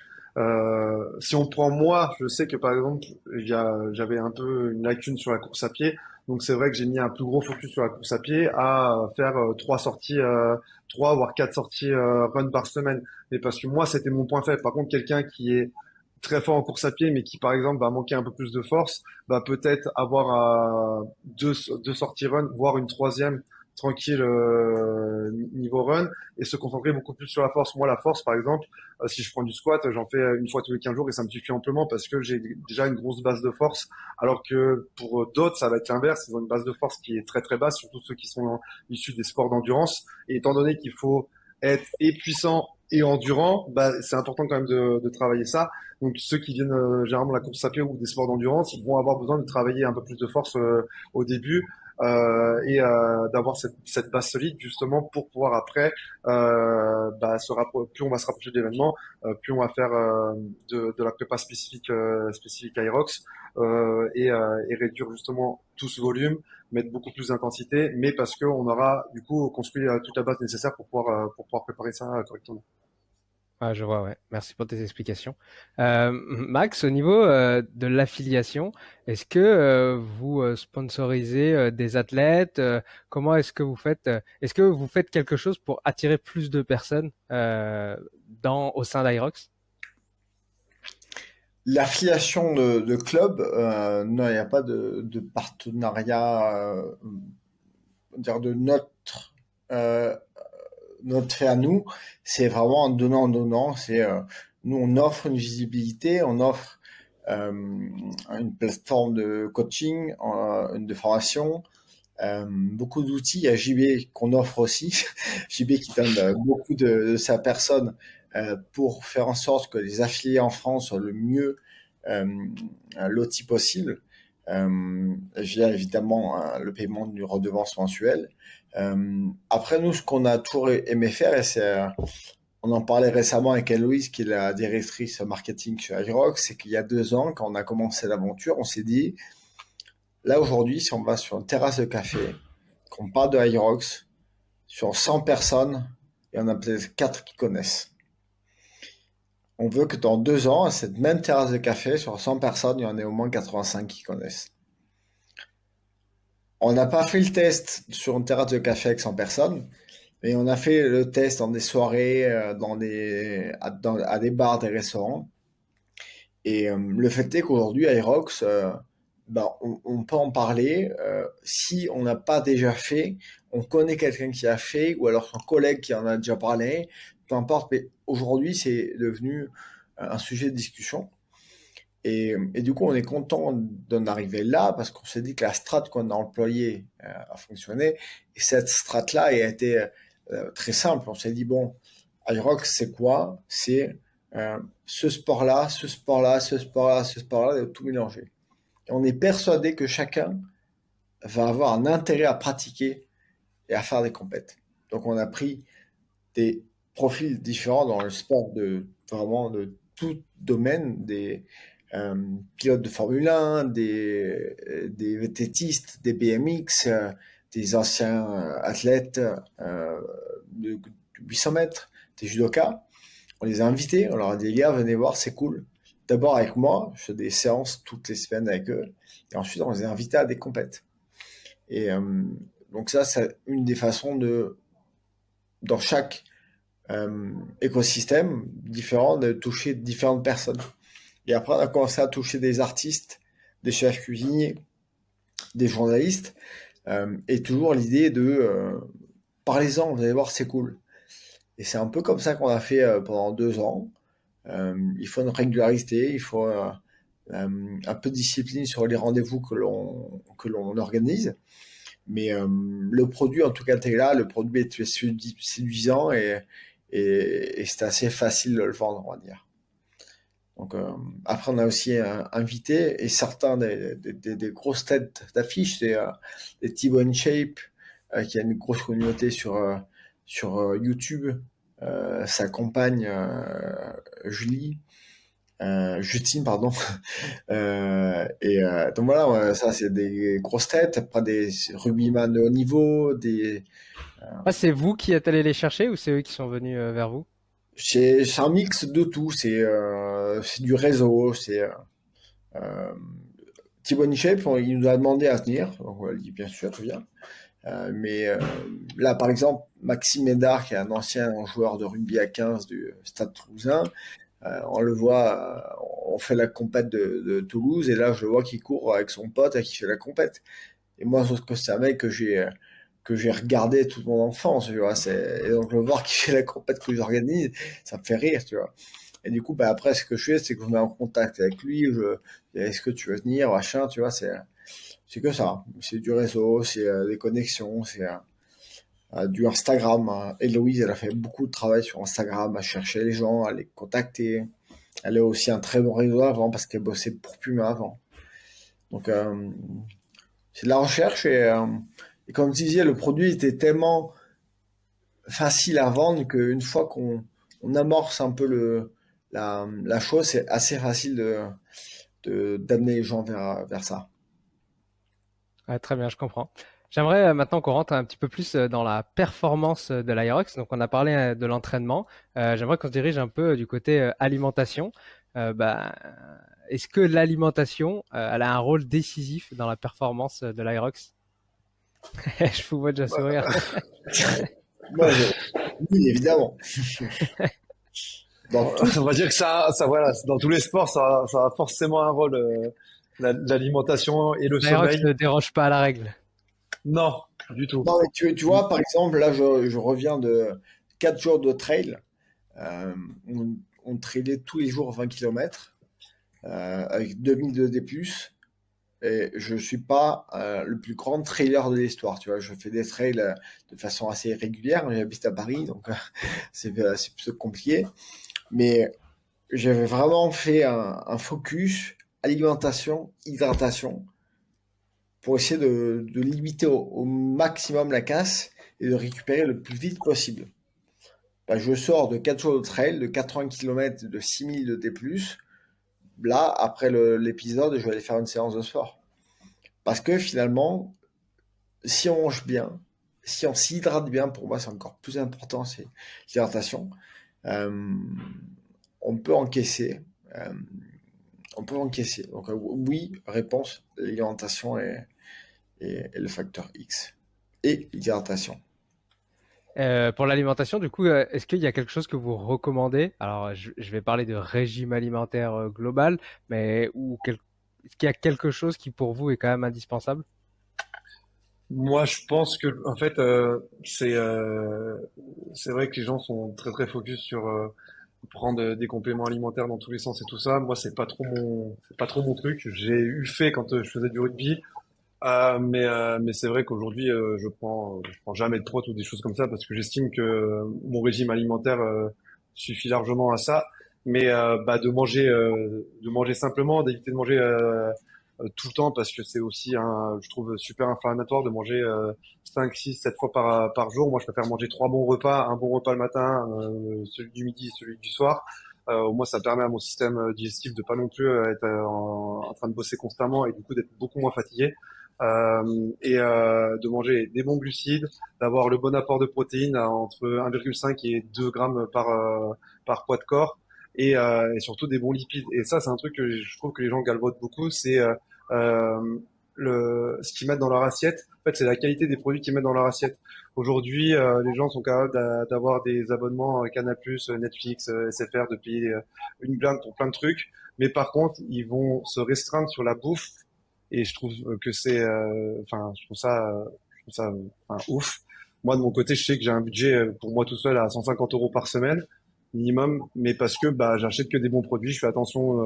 Si on prend moi, je sais que par exemple, j'avais un peu une lacune sur la course à pied. Donc c'est vrai que j'ai mis un plus gros focus sur la course à pied à faire 3 sorties, 3 voire 4 sorties run par semaine. Mais parce que moi, c'était mon point faible. Par contre, quelqu'un qui est très fort en course à pied, mais qui par exemple va manquer un peu plus de force, va peut-être avoir deux sorties run, voire une troisième tranquille niveau run et se concentrer beaucoup plus sur la force. Moi, la force, par exemple, si je prends du squat, j'en fais une fois tous les 15 jours et ça me suffit amplement parce que j'ai déjà une grosse base de force. Alors que pour d'autres, ça va être l'inverse. Ils ont une base de force qui est très très basse, surtout ceux qui sont issus des sports d'endurance. Et étant donné qu'il faut être et puissant et endurant, bah, c'est important quand même de travailler ça. Donc ceux qui viennent généralement de la course à pied ou des sports d'endurance, ils vont avoir besoin de travailler un peu plus de force au début d'avoir cette base solide justement pour pouvoir après plus on va se rapprocher de l'événement, plus on va faire de la prépa spécifique Aerox et réduire justement tout ce volume, mettre beaucoup plus d'intensité, mais parce que on aura du coup construit toute la base nécessaire pour pouvoir préparer ça correctement. Ah, je vois, ouais. Merci pour tes explications. Max, au niveau de l'affiliation, est-ce que vous sponsorisez des athlètes? Comment est-ce que vous faites? Est-ce que vous faites quelque chose pour attirer plus de personnes au sein d'Irox? L'affiliation de club, non, il n'y a pas de partenariat, dire de euh, notre fait à nous. C'est vraiment en donnant. C'est nous, on offre une visibilité, on offre une plateforme de coaching, de formation, beaucoup d'outils. Il y a JB qu'on offre aussi, JB qui donne beaucoup de sa personne pour faire en sorte que les affiliés en France soient le mieux euh, lotis possible, via évidemment le paiement d'une redevance mensuelle. Après nous, ce qu'on a toujours aimé faire, et on en parlait récemment avec Héloïse, qui est la directrice marketing chez iRock, c'est qu'il y a 2 ans, quand on a commencé l'aventure, on s'est dit, là aujourd'hui, si on va sur une terrasse de café, qu'on parle de iRox, sur 100 personnes, il y en a peut-être 4 qui connaissent. On veut que dans 2 ans, à cette même terrasse de café, sur 100 personnes, il y en ait au moins 85 qui connaissent. On n'a pas fait le test sur une terrasse de café avec 100 personnes, mais on a fait le test dans des soirées, à des bars, des restaurants. Et le fait est qu'aujourd'hui, à Aerox, on peut en parler. Si on n'a pas déjà fait, on connaît quelqu'un qui a fait, ou alors son collègue qui en a déjà parlé, peu importe. Mais aujourd'hui, c'est devenu un sujet de discussion. Et du coup, on est content d'en arriver là parce qu'on s'est dit que la strate qu'on a employée a fonctionné. Et cette strate-là a été très simple. On s'est dit, bon, iRock, c'est quoi? C'est ce sport-là, ce sport-là, ce sport-là, ce sport-là, de tout mélanger. Et on est persuadé que chacun va avoir un intérêt à pratiquer et à faire des compètes. Donc, on a pris des profils différents dans le sport vraiment de tout domaine, des pilotes de Formule 1, des VTTistes, des BMX, des anciens athlètes de 800 mètres, des judokas. On les a invités, on leur a dit, les gars, venez voir, c'est cool. D'abord avec moi, je fais des séances toutes les semaines avec eux, et ensuite on les a invités à des compètes. Et donc ça, c'est une des façons dans chaque écosystème différent, de toucher différentes personnes. Et après, on a commencé à toucher des artistes, des chefs cuisiniers, des journalistes, et toujours l'idée de parlez-en, vous allez voir, c'est cool. Et c'est un peu comme ça qu'on a fait pendant 2 ans. Il faut une régularité, il faut un peu de discipline sur les rendez-vous que l'on organise. Mais le produit, en tout cas, t'es là, le produit est séduisant et c'est assez facile de le vendre, on va dire. Donc, après, on a aussi invité, et certains des grosses têtes d'affiche, c'est les Thibaut InShape, qui a une grosse communauté sur YouTube, sa compagne Justine, pardon. Donc voilà, ça c'est des grosses têtes, après des rugbyman de haut niveau, Ah, c'est vous qui êtes allé les chercher ou c'est eux qui sont venus vers vous? c'est un mix de tout, c'est du réseau, euh, Thibaut Shape, il nous a demandé à venir, donc on a dit bien sûr, tu viens. Mais là, par exemple, Maxime Médard, qui est un ancien joueur de rugby à 15 du Stade Toulousain, on le voit, on fait la compète de Toulouse, et là, je le vois qu'il court avec son pote et qui fait la compète. Et moi, sauf que c'est un mec que j'ai regardé toute mon enfance, tu vois. Et donc, le voir qui fait la compète que j'organise, ça me fait rire, tu vois. Et du coup, après, ce que je fais, c'est que je me mets en contact avec lui, est-ce que tu veux venir, machin, tu vois, c'est que ça. C'est du réseau, c'est des connexions, c'est du Instagram, hein. Héloïse, elle a fait beaucoup de travail sur Instagram, à chercher les gens, à les contacter. Elle a aussi un très bon réseau avant parce qu'elle bossait pour Puma avant. Donc, c'est de la recherche et comme tu disais, le produit était tellement facile à vendre qu'une fois qu'on amorce un peu la chose, c'est assez facile d'amener les gens vers ça. Ouais, très bien, je comprends. J'aimerais maintenant qu'on rentre un petit peu plus dans la performance de l'Aerox. Donc, on a parlé de l'entraînement. J'aimerais qu'on se dirige un peu du côté alimentation. Bah, est-ce que l'alimentation, elle a un rôle décisif dans la performance de l'Aerox? Je vous vois déjà sourire. Moi, oui, évidemment. Dans tout, On va dire que voilà, dans tous les sports, ça a forcément un rôle, l'alimentation et le L'Aerox sommeil. ne déroge pas à la règle. Non, du tout. non, mais tu vois, par exemple, là, je reviens de 4 jours de trail. Euh, on trailait tous les jours 20 km avec 2000 de D+. Et je suis pas le plus grand trailer de l'histoire, tu vois. Je fais des trails de façon assez régulière. J'habite à Paris, donc c'est plutôt compliqué. Mais j'avais vraiment fait un focus alimentation, hydratation pour essayer de limiter au maximum la casse et de récupérer le plus vite possible. Bah, je sors de 4 jours de trail, de 80 km, de 6000 de T+. Là, après l'épisode, je vais aller faire une séance de sport. Parce que finalement, si on mange bien, si on s'hydrate bien, pour moi c'est encore plus important, c'est l'hydratation. Euh, on peut encaisser. euh, on peut encaisser. Donc oui, réponse, l'alimentation est le facteur X. Et l'hydratation. Pour l'alimentation, du coup, est-ce qu'il y a quelque chose que vous recommandez? Alors, je vais parler de régime alimentaire global, mais est-ce qu'il y a quelque chose qui pour vous est quand même indispensable? Moi, je pense que, en fait, c'est vrai que les gens sont très très focus sur prendre des compléments alimentaires dans tous les sens et tout ça. Moi, c'est pas trop mon truc. J'ai eu fait quand je faisais du rugby. Mais c'est vrai qu'aujourd'hui, je prends jamais de prot ou des choses comme ça parce que j'estime que mon régime alimentaire suffit largement à ça. Mais bah, de manger simplement, d'éviter de manger tout le temps parce que c'est aussi je trouve super inflammatoire de manger 5, 6, 7 fois par jour. Moi, je préfère manger trois bons repas, un bon repas le matin, celui du midi, celui du soir. Au moins, ça permet à mon système digestif de pas non plus être en train de bosser constamment et du coup d'être beaucoup moins fatigué de manger des bons glucides, d'avoir le bon apport de protéines entre 1,5 et 2 grammes par poids de corps et surtout des bons lipides. Et ça, c'est un truc que je trouve que les gens galvaudent beaucoup, c'est euh, ce qu'ils mettent dans leur assiette. En fait, c'est la qualité des produits qu'ils mettent dans leur assiette. Aujourd'hui, les gens sont capables d'avoir des abonnements Canal+, Netflix, SFR, de payer une blinde pour plein de trucs. Mais par contre, ils vont se restreindre sur la bouffe et je trouve que je trouve ça ouf. Moi de mon côté, je sais que j'ai un budget pour moi tout seul à 150 euros par semaine minimum, mais parce que bah j'achète que des bons produits, je fais attention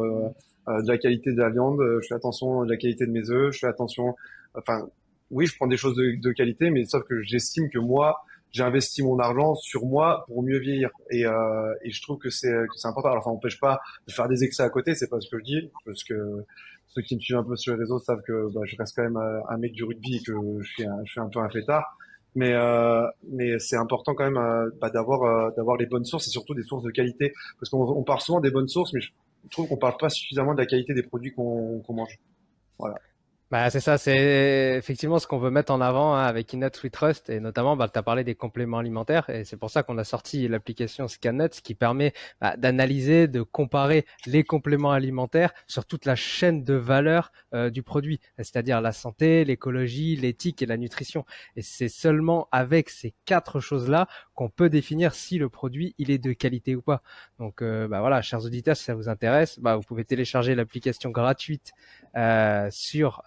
de la qualité de la viande, je fais attention de la qualité de mes œufs, je fais attention, enfin oui, je prends des choses de qualité, mais sauf que j'estime que moi j'ai investi mon argent sur moi pour mieux vieillir et je trouve que c'est important. Alors ça n'empêche pas de faire des excès à côté, c'est pas ce que je dis, parce que ceux qui me suivent un peu sur les réseaux savent que bah, je reste quand même un mec du rugby et que je suis un peu un fêtard. Mais c'est important quand même bah, d'avoir les bonnes sources et surtout des sources de qualité. Parce on parle souvent des bonnes sources, mais je trouve qu'on parle pas suffisamment de la qualité des produits qu'on mange. Voilà. Bah, c'est ça, c'est effectivement ce qu'on veut mettre en avant hein, avec Innate We Trust et notamment, bah, tu as parlé des compléments alimentaires et c'est pour ça qu'on a sorti l'application ScanNuts qui permet bah, d'analyser, de comparer les compléments alimentaires sur toute la chaîne de valeur du produit, c'est-à-dire la santé, l'écologie, l'éthique et la nutrition. Et c'est seulement avec ces quatre choses-là qu'on peut définir si le produit il est de qualité ou pas. Donc bah, voilà, chers auditeurs, si ça vous intéresse, bah, vous pouvez télécharger l'application gratuite sur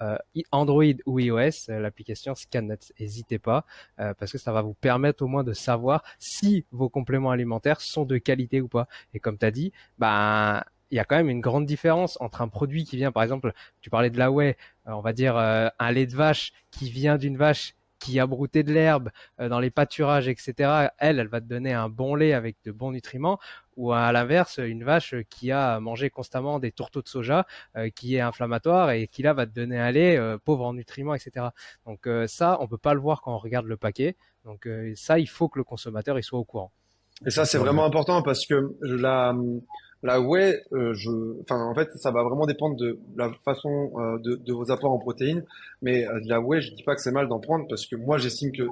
Android ou iOS, l'application ScanNuts. N'hésitez pas, parce que ça va vous permettre au moins de savoir si vos compléments alimentaires sont de qualité ou pas. Et comme tu as dit, ben il y a quand même une grande différence entre un produit qui vient, par exemple, tu parlais de la whey, on va dire un lait de vache qui vient d'une vache qui a brouté de l'herbe dans les pâturages, etc. Elle va te donner un bon lait avec de bons nutriments, ou à l'inverse, une vache qui a mangé constamment des tourteaux de soja, qui est inflammatoire et qui là va te donner un lait pauvre en nutriments, etc. Donc ça, on peut pas le voir quand on regarde le paquet. Donc ça, il faut que le consommateur il soit au courant. Et ça, c'est vraiment important parce que la whey, enfin, en fait, ça va vraiment dépendre de la façon de vos apports en protéines. Mais de la whey, je dis pas que c'est mal d'en prendre parce que moi, j'estime que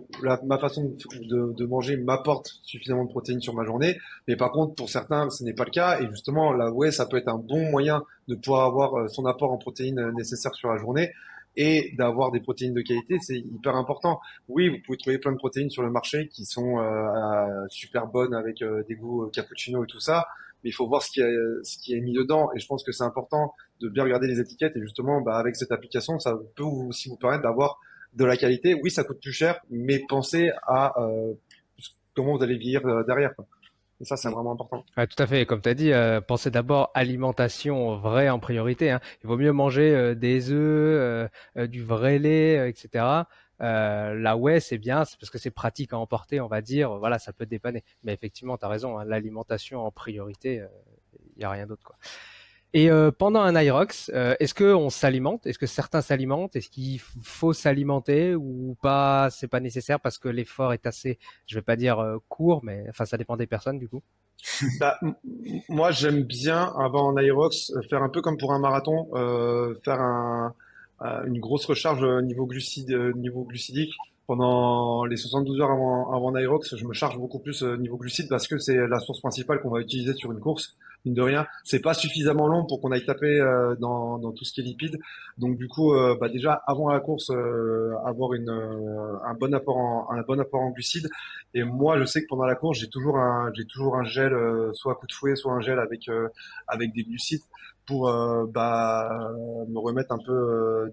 ma façon de manger m'apporte suffisamment de protéines sur ma journée. Mais par contre, pour certains, ce n'est pas le cas. Et justement, la whey, ça peut être un bon moyen de pouvoir avoir son apport en protéines nécessaire sur la journée. Et d'avoir des protéines de qualité, c'est hyper important. Oui, vous pouvez trouver plein de protéines sur le marché qui sont super bonnes avec des goûts cappuccino et tout ça, mais il faut voir ce qui est mis dedans. Et je pense que c'est important de bien regarder les étiquettes. Et justement, bah, avec cette application, ça peut aussi vous permettre d'avoir de la qualité. Oui, ça coûte plus cher, mais pensez à comment vous allez vieillir derrière, quoi. Et ça, c'est vraiment important. Ouais, tout à fait. Comme tu as dit, pensez d'abord alimentation vraie en priorité, hein. Il vaut mieux manger des œufs, du vrai lait, etc. La whey, c'est bien, c'est parce que c'est pratique à emporter, on va dire. Voilà, ça peut dépanner. Mais effectivement, tu as raison, hein, l'alimentation en priorité, il y a rien d'autre, quoi. Et pendant un Irox, est-ce que on s'alimente? Est-ce que certains s'alimentent? Est-ce qu'il faut s'alimenter ou pas? C'est pas nécessaire parce que l'effort est assez, je vais pas dire court, mais enfin ça dépend des personnes du coup. Bah, moi, j'aime bien, avant un Aerox, faire un peu comme pour un marathon, faire une grosse recharge niveau glucidique. Pendant les 72 heures avant un Aerox, je me charge beaucoup plus niveau glucides parce que c'est la source principale qu'on va utiliser sur une course. Mine de rien, c'est pas suffisamment long pour qu'on aille taper dans tout ce qui est lipides. Donc du coup, bah déjà avant la course, avoir un bon apport en glucides. Et moi, je sais que pendant la course, j'ai toujours un gel, soit à coup de fouet, soit un gel avec des glucides pour me remettre un peu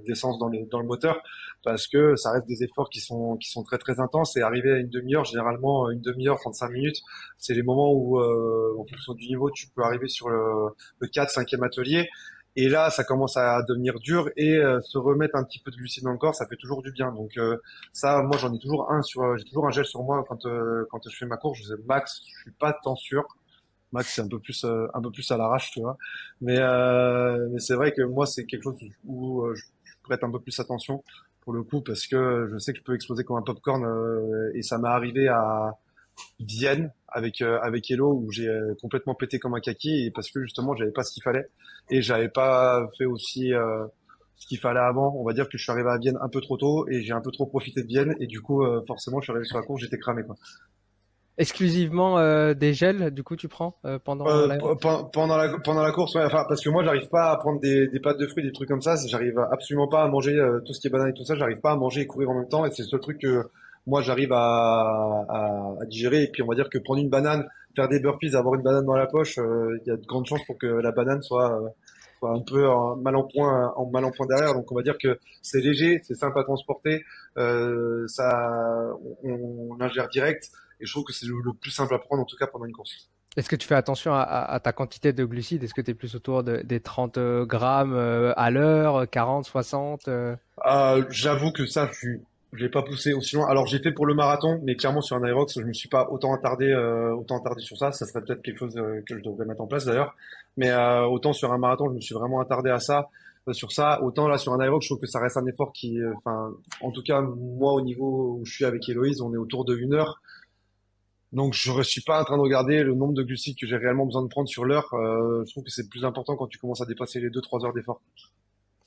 d'essence dans le moteur parce que ça reste des efforts qui sont très très intenses et arriver à une demi-heure, généralement une demi-heure, 35 minutes, c'est les moments où en fonction du niveau, tu peux arriver sur le 4, 5e atelier. Et là, ça commence à devenir dur et se remettre un petit peu de glucides dans le corps, ça fait toujours du bien. Donc ça, moi, j'ai toujours un gel sur moi quand je fais ma course. Je sais, max, je suis pas tant sûr. Max, c'est un peu plus à l'arrache, tu vois. Mais c'est vrai que moi, c'est quelque chose où je prête un peu plus attention pour le coup parce que je sais que je peux exploser comme un popcorn et ça m'est arrivé à Vienne avec Hello où j'ai complètement pété comme un kaki et parce que justement, j'avais pas ce qu'il fallait et j'avais pas fait aussi ce qu'il fallait avant. On va dire que je suis arrivé à Vienne un peu trop tôt et j'ai un peu trop profité de Vienne et du coup, forcément, je suis arrivé sur la course, j'étais cramé, quoi. Exclusivement des gels, du coup tu prends pendant la... Pendant la course, ouais, enfin, parce que moi, j'arrive pas à prendre des pâtes de fruits, des trucs comme ça. J'arrive absolument pas à manger tout ce qui est banane et tout ça. J'arrive pas à manger et courir en même temps. Et c'est le seul truc que moi, j'arrive à digérer. Et puis, on va dire que prendre une banane, faire des burpees, avoir une banane dans la poche, il y a de grandes chances pour que la banane soit un peu mal en point derrière. Donc, on va dire que c'est léger, c'est simple à transporter. On l'ingère direct. Et je trouve que c'est le plus simple à prendre, en tout cas pendant une course. Est-ce que tu fais attention à ta quantité de glucides? Est-ce que tu es plus autour des 30 grammes à l'heure, 40, 60 J'avoue que ça, j'ai pas poussé aussi loin. Alors j'ai fait pour le marathon, mais clairement sur un Aerox, je me suis pas autant attardé sur ça. Ça serait peut-être quelque chose que je devrais mettre en place d'ailleurs. Mais autant sur un marathon, je me suis vraiment attardé à ça, sur ça. Autant là sur un Aerox, je trouve que ça reste un effort enfin, en tout cas moi au niveau où je suis avec Héloïse, on est autour de 1 heure. Donc je ne suis pas en train de regarder le nombre de glucides que j'ai réellement besoin de prendre sur l'heure. Je trouve que c'est plus important quand tu commences à dépasser les 2-3 heures d'effort.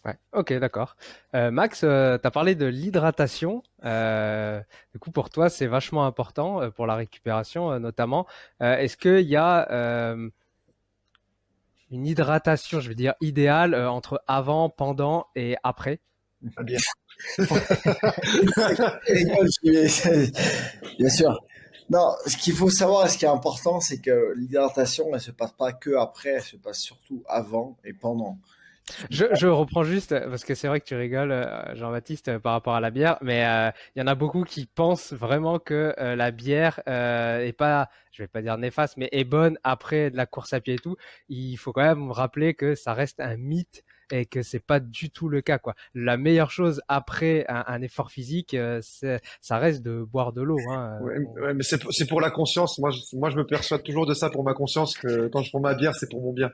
Ouais, ok, d'accord. Max, tu as parlé de l'hydratation. Du coup, pour toi, c'est vachement important pour la récupération notamment. Est-ce qu'il y a une hydratation, je veux dire, idéale entre avant, pendant et après? Ah, bien. Bien sûr. Non, ce qu'il faut savoir et ce qui est important, c'est que l'hydratation, elle se passe pas que après, elle se passe surtout avant et pendant. Je reprends juste parce que c'est vrai que tu rigoles, Jean-Baptiste, par rapport à la bière, mais il y en a beaucoup qui pensent vraiment que la bière est pas, je vais pas dire néfaste, mais est bonne après de la course à pied et tout. Il faut quand même rappeler que ça reste un mythe. et que c'est pas du tout le cas, quoi. La meilleure chose après un effort physique, ça reste de boire de l'eau, hein. Ouais, mais c'est pour la conscience. Moi, je me persuade toujours de ça pour ma conscience que quand je prends ma bière, c'est pour mon bien.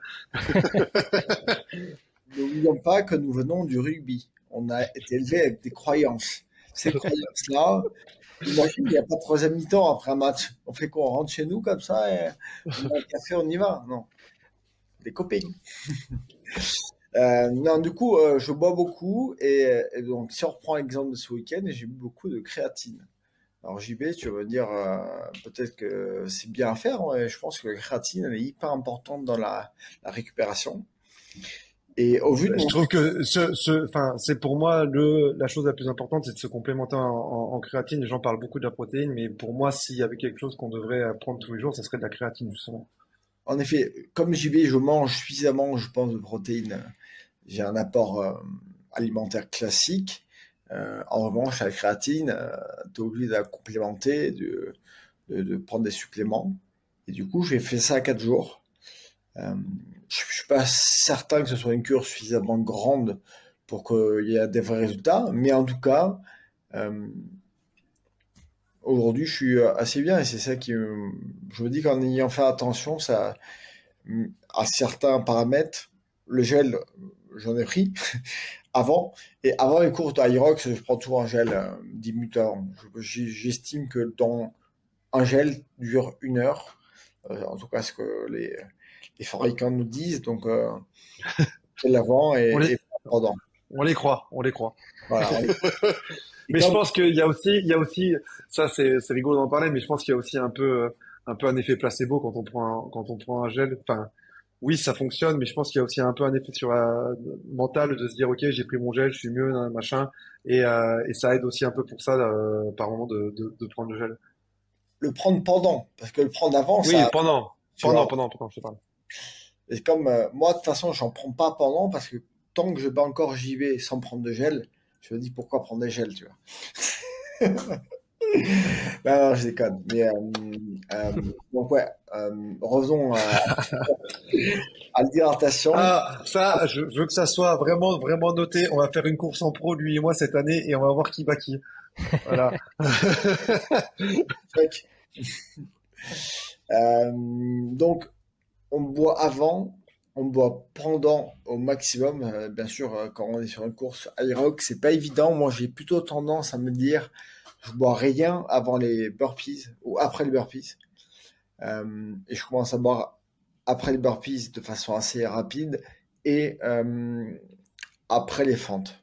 N'oublions pas que nous venons du rugby. On a été élevé avec des croyances. Ces croyances-là, imagine, il n'y a pas de troisième mi-temps après un match. On fait quoi? On rentre chez nous comme ça et on a un café, on y va? Non, des copines. Non, du coup, je bois beaucoup et donc si on reprend l'exemple de ce week-end, j'ai bu beaucoup de créatine. Alors JB, tu vas me dire peut-être que c'est bien à faire, ouais. Je pense que la créatine elle est hyper importante dans la récupération. Et au vu de Je mon... trouve que enfin, c'est pour moi la chose la plus importante, c'est de se complémenter en créatine. Les gens parlent beaucoup de la protéine, mais pour moi, s'il y avait quelque chose qu'on devrait prendre tous les jours, ça serait de la créatine, justement. En effet, comme JB, je mange suffisamment, je pense, de protéines. J'ai un apport alimentaire classique. En revanche, la créatine, tu es obligé de la complémenter, de prendre des suppléments. Et du coup, j'ai fait ça à 4 jours. Je suis pas certain que ce soit une cure suffisamment grande pour qu'il y ait des vrais résultats, mais en tout cas, euh, aujourd'hui, je suis assez bien et c'est ça je me dis qu'en ayant fait attention, ça, à certains paramètres, le gel, j'en ai pris avant, et avant les courses d'Aerox, je prends toujours un gel 10 minutes avant. J'estime que dans un gel dure 1 heure, en tout cas ce que les fabricants nous disent, donc c'est l'avant On les, et pendant. on les croit, on les croit. Voilà. Et Mais je comme, pense il y a aussi, ça c'est rigolo d'en parler, mais je pense qu'il y a aussi un peu un effet placebo quand on prend un gel. Enfin, oui, ça fonctionne, mais je pense qu'il y a aussi un peu un effet sur la mental de se dire, ok, j'ai pris mon gel, je suis mieux, machin, et ça aide aussi un peu pour ça, par moment de prendre le gel. le prendre pendant, parce que le prendre avant, Oui, ça, tu vois. je te parle. Et comme moi, de toute façon, j'en prends pas pendant parce que tant que je bats encore JV sans prendre de gel, je me dis pourquoi prendre des gels, tu vois. Non, je déconne. Mais euh, donc ouais, revenons à l'hydratation. Ah, ça, je veux que ça soit vraiment, vraiment noté. On va faire une course en pro, lui et moi, cette année, et on va voir qui bat qui. Voilà. Check. Donc on boit avant, on boit pendant au maximum. Bien sûr, quand on est sur une course Aerox, c'est pas évident. Moi, j'ai plutôt tendance à me dire, je bois rien avant les burpees ou après les burpees. Et je commence à boire après les burpees de façon assez rapide et après les fentes.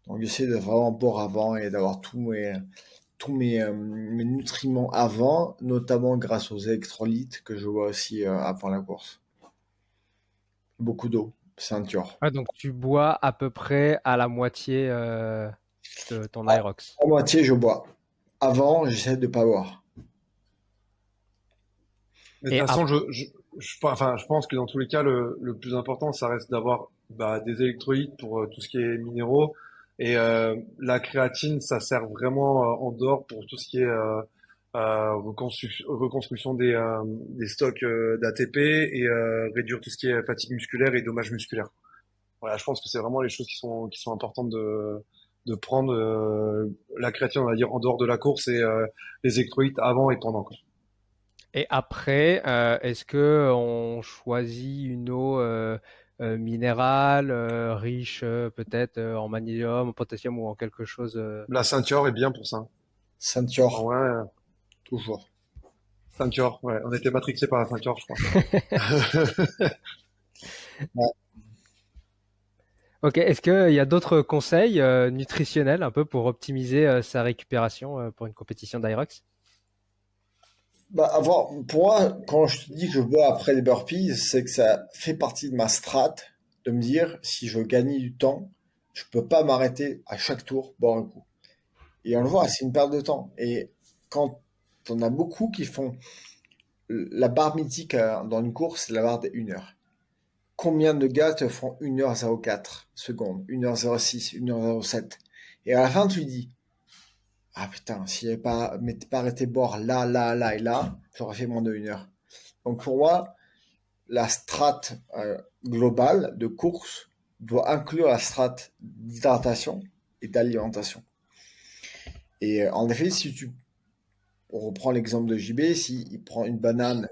Donc j'essaie de vraiment boire avant et d'avoir mes nutriments avant, notamment grâce aux électrolytes que je bois aussi avant la course. Beaucoup d'eau, ceinture. Ah, donc tu bois à peu près à la moitié de ton Aerox. À moitié, je bois. Avant, j'essaie de pas boire. Mais de Et toute façon, enfin, je pense que dans tous les cas, le plus important, ça reste d'avoir des électrolytes pour tout ce qui est minéraux. Et la créatine, ça sert vraiment en dehors pour tout ce qui est reconstruction des stocks d'ATP et réduire tout ce qui est fatigue musculaire et dommage musculaire. Voilà, je pense que c'est vraiment les choses qui sont importantes de prendre la créatine, on va dire, en dehors de la course et les électrolytes avant et pendant, quoi. Et après, est-ce que on choisit une eau minérale, riche peut-être en magnésium, en potassium ou en quelque chose La ceinture est bien pour ça. En Ceinture, vrai, toujours. ceinture, ouais. On était matrixé par la ceinture, je crois. Ouais. Ok, est-ce qu'il y a d'autres conseils nutritionnels un peu pour optimiser sa récupération pour une compétition d'Irox? Bah, pour moi, quand je te dis que je bois après les burpees, c'est que ça fait partie de ma strat de me dire si je veux gagner du temps, je peux pas m'arrêter à chaque tour boire un coup. Et on le voit, c'est une perte de temps. Et quand on a beaucoup qui font la barre mythique dans une course, c'est la barre des 1 heure. Combien de gars te font 1h04 secondes, 1h06, 1h07? Et à la fin, tu lui dis, ah putain, si j'avais pas, m'étais pas arrêté de boire là, là, là et là, j'aurais fait moins de 1 heure. Donc pour moi, la strat globale de course doit inclure la strate d'hydratation et d'alimentation. Et en effet, on reprend l'exemple de JB, s'il prend une banane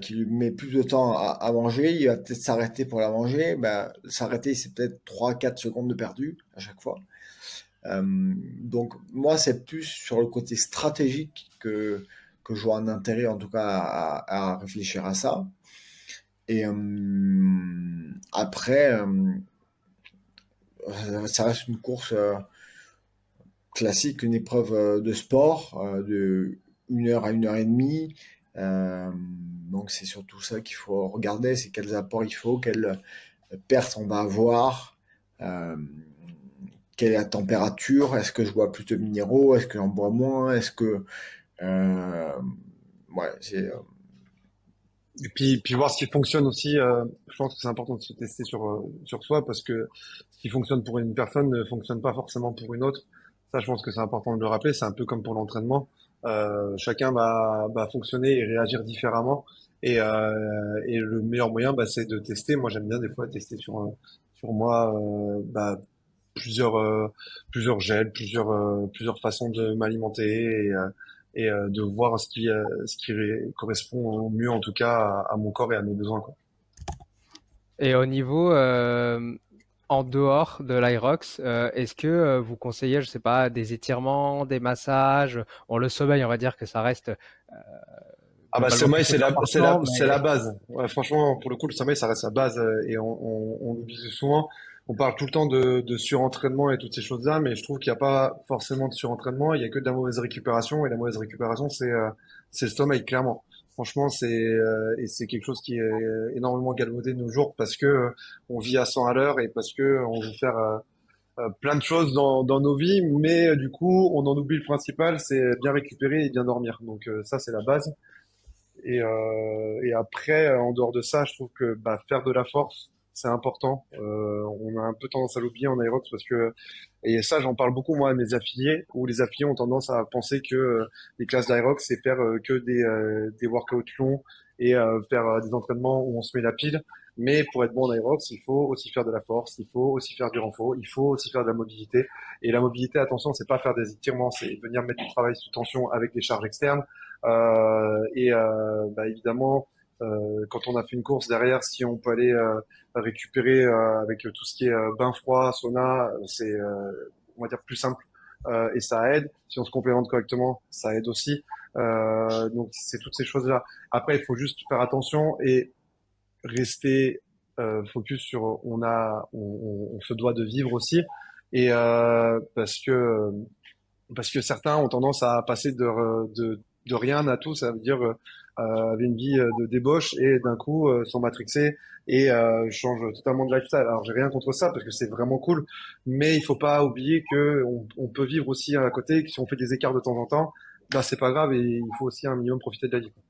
qui lui met plus de temps à manger, il va peut-être s'arrêter pour la manger. Ben, s'arrêter, c'est peut-être 3-4 secondes de perdu à chaque fois. Donc moi, c'est plus sur le côté stratégique que je vois un intérêt, en tout cas, à réfléchir à ça. Et après, ça reste une course classique, une épreuve de sport de 1 heure à 1 heure et demie. Donc c'est surtout ça qu'il faut regarder, c'est quels apports il faut, quelles pertes on va avoir, euh, quelle est la température, est-ce que je bois plus de minéraux, est-ce que j'en bois moins, est-ce que... euh, ouais, Et puis voir ce qui fonctionne aussi. Je pense que c'est important de se tester sur soi parce que ce qui fonctionne pour une personne ne fonctionne pas forcément pour une autre. Ça, je pense que c'est important de le rappeler. C'est un peu comme pour l'entraînement. Chacun va fonctionner et réagir différemment. Et le meilleur moyen, c'est de tester. Moi, j'aime bien des fois tester sur moi plusieurs plusieurs gels, plusieurs façons de m'alimenter et de voir ce qui correspond au mieux en tout cas à mon corps et à mes besoins quoi. Et au niveau en dehors de l'Irox, est-ce que vous conseillez, je sais pas, des étirements, des massages? Bon, le sommeil, on va dire que ça reste Ah bah globalement sommeil quelque chose d'important, c'est la mais base. Ouais, franchement pour le coup le sommeil ça reste la base et on oublie souvent. On parle tout le temps de surentraînement et toutes ces choses-là, mais je trouve qu'il n'y a pas forcément de surentraînement, il y a que de la mauvaise récupération et la mauvaise récupération c'est le sommeil clairement. Franchement et c'est quelque chose qui est énormément galvaudé de nos jours parce que on vit à 100 à l'heure et parce que on veut faire plein de choses dans nos vies, mais du coup on en oublie le principal, c'est bien récupérer et bien dormir. Donc ça c'est la base. Et après, en dehors de ça, je trouve que faire de la force, c'est important. On a un peu tendance à l'oublier en aérox parce que, et ça, j'en parle beaucoup moi à mes affiliés, où les affiliés ont tendance à penser que les classes d'aérox, c'est faire que des workouts longs et faire des entraînements où on se met la pile. Mais pour être bon en aérox, il faut aussi faire de la force, il faut aussi faire du renfort, il faut aussi faire de la mobilité. Et la mobilité, attention, c'est pas faire des étirements, c'est venir mettre du travail sous tension avec des charges externes. Évidemment, quand on a fait une course derrière, si on peut aller récupérer avec tout ce qui est bain froid, sauna, c'est on va dire plus simple et ça aide. Si on se complémente correctement, ça aide aussi. Donc c'est toutes ces choses-là. Après, il faut juste faire attention et rester focus sur on se doit de vivre aussi et parce que certains ont tendance à passer de rien à tout, ça veut dire avaient une vie de débauche et d'un coup sont matrixés et changent totalement de lifestyle. Alors j'ai rien contre ça parce que c'est vraiment cool, mais il faut pas oublier que on peut vivre aussi à côté, que si on fait des écarts de temps en temps, c'est pas grave et il faut aussi un minimum profiter de la vie, quoi.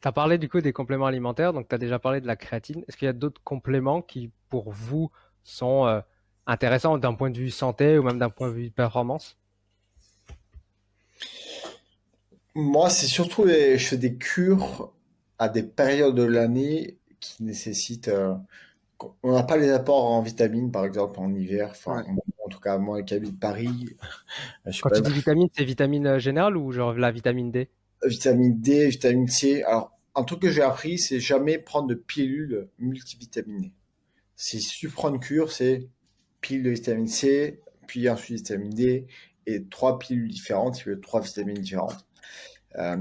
tu as parlé du coup des compléments alimentaires, donc tu as déjà parlé de la créatine. Est-ce qu'il y a d'autres compléments qui, pour vous, sont intéressants d'un point de vue santé ou même d'un point de vue performance? moi, c'est surtout je fais des cures à des périodes de l'année qui nécessitent... on n'a pas les apports en vitamines, par exemple, en hiver. Enfin, Ouais. en tout cas, moi qui habite Paris, je suis Quand pas tu dis vitamines, c'est vitamine générale ou genre la vitamine D? vitamine D, vitamine C. Alors, un truc que j'ai appris, c'est jamais prendre de pilules multivitaminées. Si tu prends une cure, c'est pilule de vitamine C, puis ensuite vitamine D, et 3 pilules différentes, il y a 3 vitamines différentes. Euh,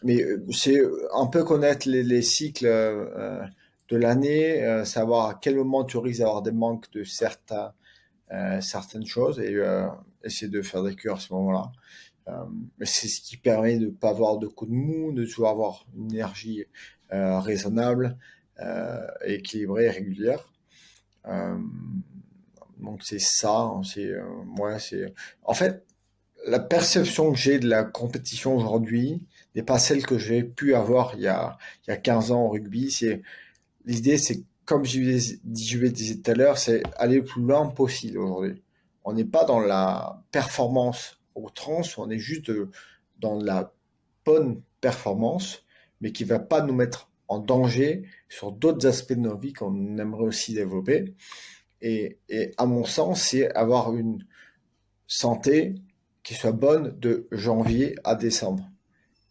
mais c'est un peu connaître les cycles de l'année, savoir à quel moment tu risques d'avoir des manques de certaines choses et essayer de faire des cures à ce moment-là. Euh, c'est ce qui permet de ne pas avoir de coups de mou, de toujours avoir une énergie raisonnable, équilibrée et régulière. Euh, donc c'est ça, hein, c'est en fait la perception que j'ai de la compétition aujourd'hui n'est pas celle que j'ai pu avoir il y a 15 ans au rugby. L'idée, c'est comme je disais tout à l'heure, c'est aller le plus loin possible aujourd'hui. On n'est pas dans la performance outrance, on est juste dans la bonne performance, mais qui va pas nous mettre en danger sur d'autres aspects de nos vies qu'on aimerait aussi développer. Et à mon sens, c'est avoir une santé qui soit bonne de janvier à décembre.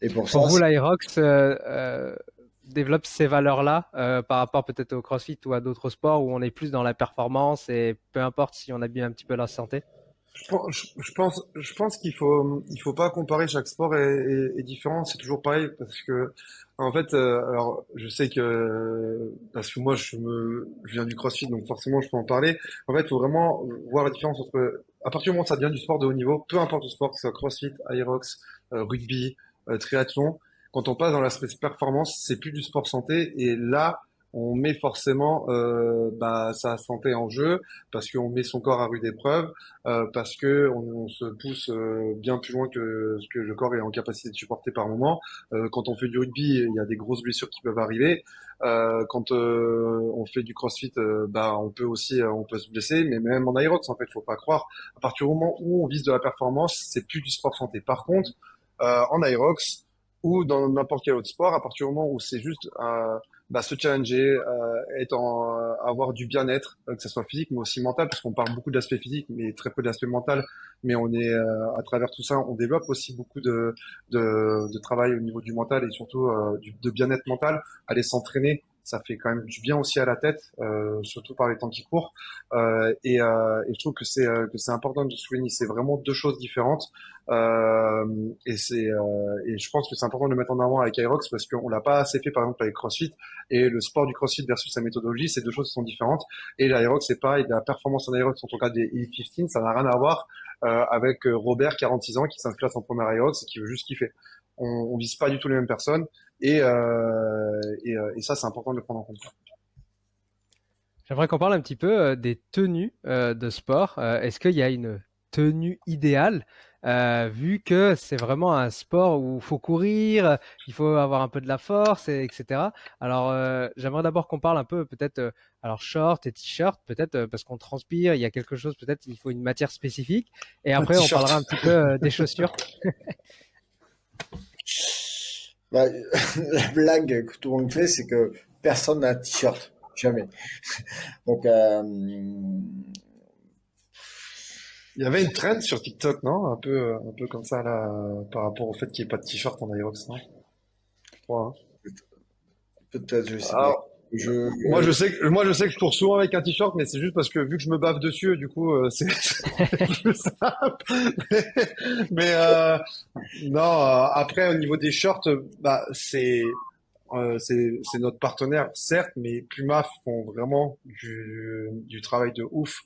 Et pour Pour ça, vous, l'Aerox développe ces valeurs-là par rapport peut-être au CrossFit ou à d'autres sports où on est plus dans la performance et peu importe si on abîme un petit peu la santé. Je pense il faut pas comparer. Chaque sport est différent. C'est toujours pareil parce que, en fait, alors, je sais que, parce que moi, je viens du CrossFit, donc forcément, je peux en parler. En fait, il faut vraiment voir la différence entre, à partir du moment où ça devient du sport de haut niveau, peu importe le sport, que ce soit CrossFit, Aerox, rugby, triathlon, quand on passe dans l'aspect performance, c'est plus du sport santé. Et là, on met forcément, sa santé en jeu parce qu'on met son corps à rude épreuve parce que on se pousse bien plus loin que ce que le corps est en capacité de supporter par moment. Quand on fait du rugby, il y a des grosses blessures qui peuvent arriver. Quand on fait du CrossFit, on peut aussi, on peut se blesser, mais même en aérox, en fait, faut pas croire. À partir du moment où on vise de la performance, c'est plus du sport santé. Par contre, en aérox ou dans n'importe quel autre sport, à partir du moment où c'est juste se challenger, avoir du bien-être, que ce soit physique mais aussi mental, parce qu'on parle beaucoup d'aspect physique mais très peu d'aspect mental. Mais on est à travers tout ça, on développe aussi beaucoup de travail au niveau du mental et surtout de bien-être mental. Aller s'entraîner, ça fait quand même du bien aussi à la tête, surtout par les temps qui courent. Et je trouve que c'est important de souligner. C'est vraiment deux choses différentes. Et je pense que c'est important de le mettre en avant avec Aerox parce qu'on l'a pas assez fait par exemple avec CrossFit. Et le sport du CrossFit versus sa méthodologie, c'est deux choses qui sont différentes. Et l'Aerox, c'est pareil, la performance en Aerox, en tout cas des E15, ça n'a rien à voir avec Robert, 46 ans, qui s'inscrit en première Aerox et qui veut juste kiffer. On vise pas du tout les mêmes personnes. Et ça, c'est important de le prendre en compte. J'aimerais qu'on parle un petit peu des tenues de sport. Est-ce qu'il y a une tenue idéale vu que c'est vraiment un sport où il faut courir, il faut avoir un peu de la force, etc. Alors, j'aimerais d'abord qu'on parle un peu peut-être alors short et t-shirt, peut-être parce qu'on transpire, il y a quelque chose, peut-être il faut une matière spécifique. Et Un après, on t-shirt. parlera un petit peu des chaussures. bah, la blague que tout le monde fait, c'est que personne n'a un t-shirt. Jamais. Donc, Il y avait une trend sur TikTok, non? Un peu comme ça, là, par rapport au fait qu'il n'y ait pas de t-shirt en Aerox, non? Je crois, hein. peut-être, je sais pas. Alors, Je, moi, je sais que je cours souvent avec un t-shirt, mais c'est juste parce que vu que je me bave dessus, du coup, c'est c'est plus simple. Mais non, après, au niveau des shorts, c'est notre partenaire, certes, mais Puma font vraiment du travail de ouf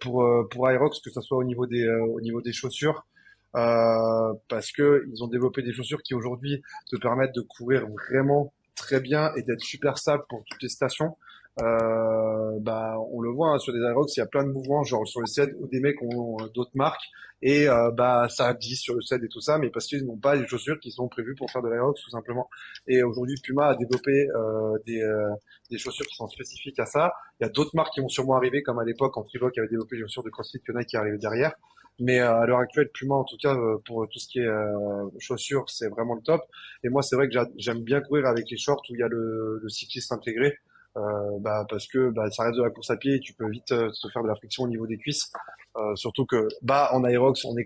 pour Aerox, que ce soit au niveau des chaussures, parce que ils ont développé des chaussures qui aujourd'hui te permettent de courir vraiment très bien et d'être super stable pour toutes les stations. On le voit hein, sur des Aerox, il y a plein de mouvements, genre sur le set où des mecs ont d'autres marques et ça glisse sur le set et tout ça, mais parce qu'ils n'ont pas les chaussures qui sont prévues pour faire de l'Aerox tout simplement. Et aujourd'hui, Puma a développé des chaussures qui sont spécifiques à ça. Il y a d'autres marques qui vont sûrement arriver, comme à l'époque quand Reebok avait développé les chaussures de CrossFit, qu'il y en a qui arrivaient derrière. Mais à l'heure actuelle, Puma, en tout cas, pour tout ce qui est chaussures, c'est vraiment le top. Et moi, c'est vrai que j'aime bien courir avec les shorts où il y a le cycliste intégré. Parce que ça reste de la course à pied et tu peux vite te faire de la friction au niveau des cuisses. Surtout que en aérox, on a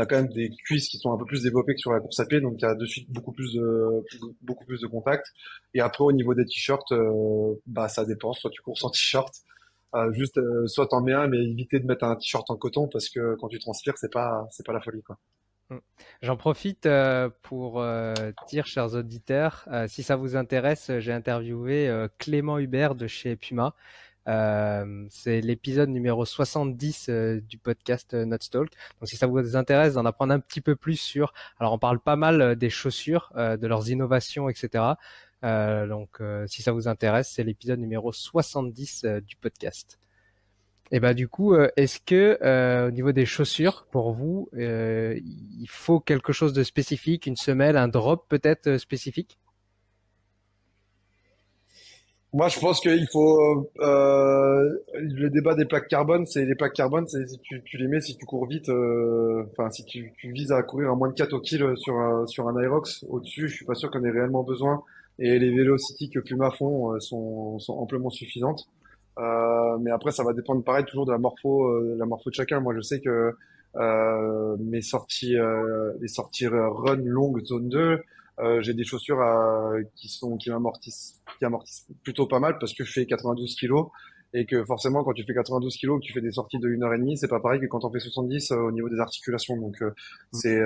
quand même des cuisses qui sont un peu plus développées que sur la course à pied, donc il y a de suite beaucoup plus de contact. Et après au niveau des t-shirts, ça dépend. Soit tu cours sans t-shirt, soit t'en mets un, mais éviter de mettre un t-shirt en coton parce que quand tu transpires, c'est pas la folie quoi. Mm. J'en profite pour dire, chers auditeurs, si ça vous intéresse, j'ai interviewé Clément Hubert de chez Puma. C'est l'épisode numéro 70 du podcast Nutstalk. Donc si ça vous intéresse d'en apprendre un petit peu plus sur... Alors on parle pas mal des chaussures, de leurs innovations, etc. Si ça vous intéresse, c'est l'épisode numéro 70 du podcast. Et bah du coup, est-ce que au niveau des chaussures, pour vous, il faut quelque chose de spécifique, une semelle, un drop peut-être spécifique? Moi, je pense qu'il faut le débat des plaques carbone. C'est les plaques carbone, c'est si tu les mets si tu cours vite. Enfin, si tu vises à courir à moins de 4 au kill sur un Aerox au-dessus, je suis pas sûr qu'on ait réellement besoin et les Velocity que Puma font sont amplement suffisantes. Mais après, ça va dépendre pareil toujours de la morpho de chacun. Moi, je sais que les sorties run longues zone 2, j'ai des chaussures qui amortissent plutôt pas mal parce que je fais 92 kilos et que forcément, quand tu fais 92 kilos, que tu fais des sorties de 1h30, c'est pas pareil que quand on fait 70 au niveau des articulations. Donc, c'est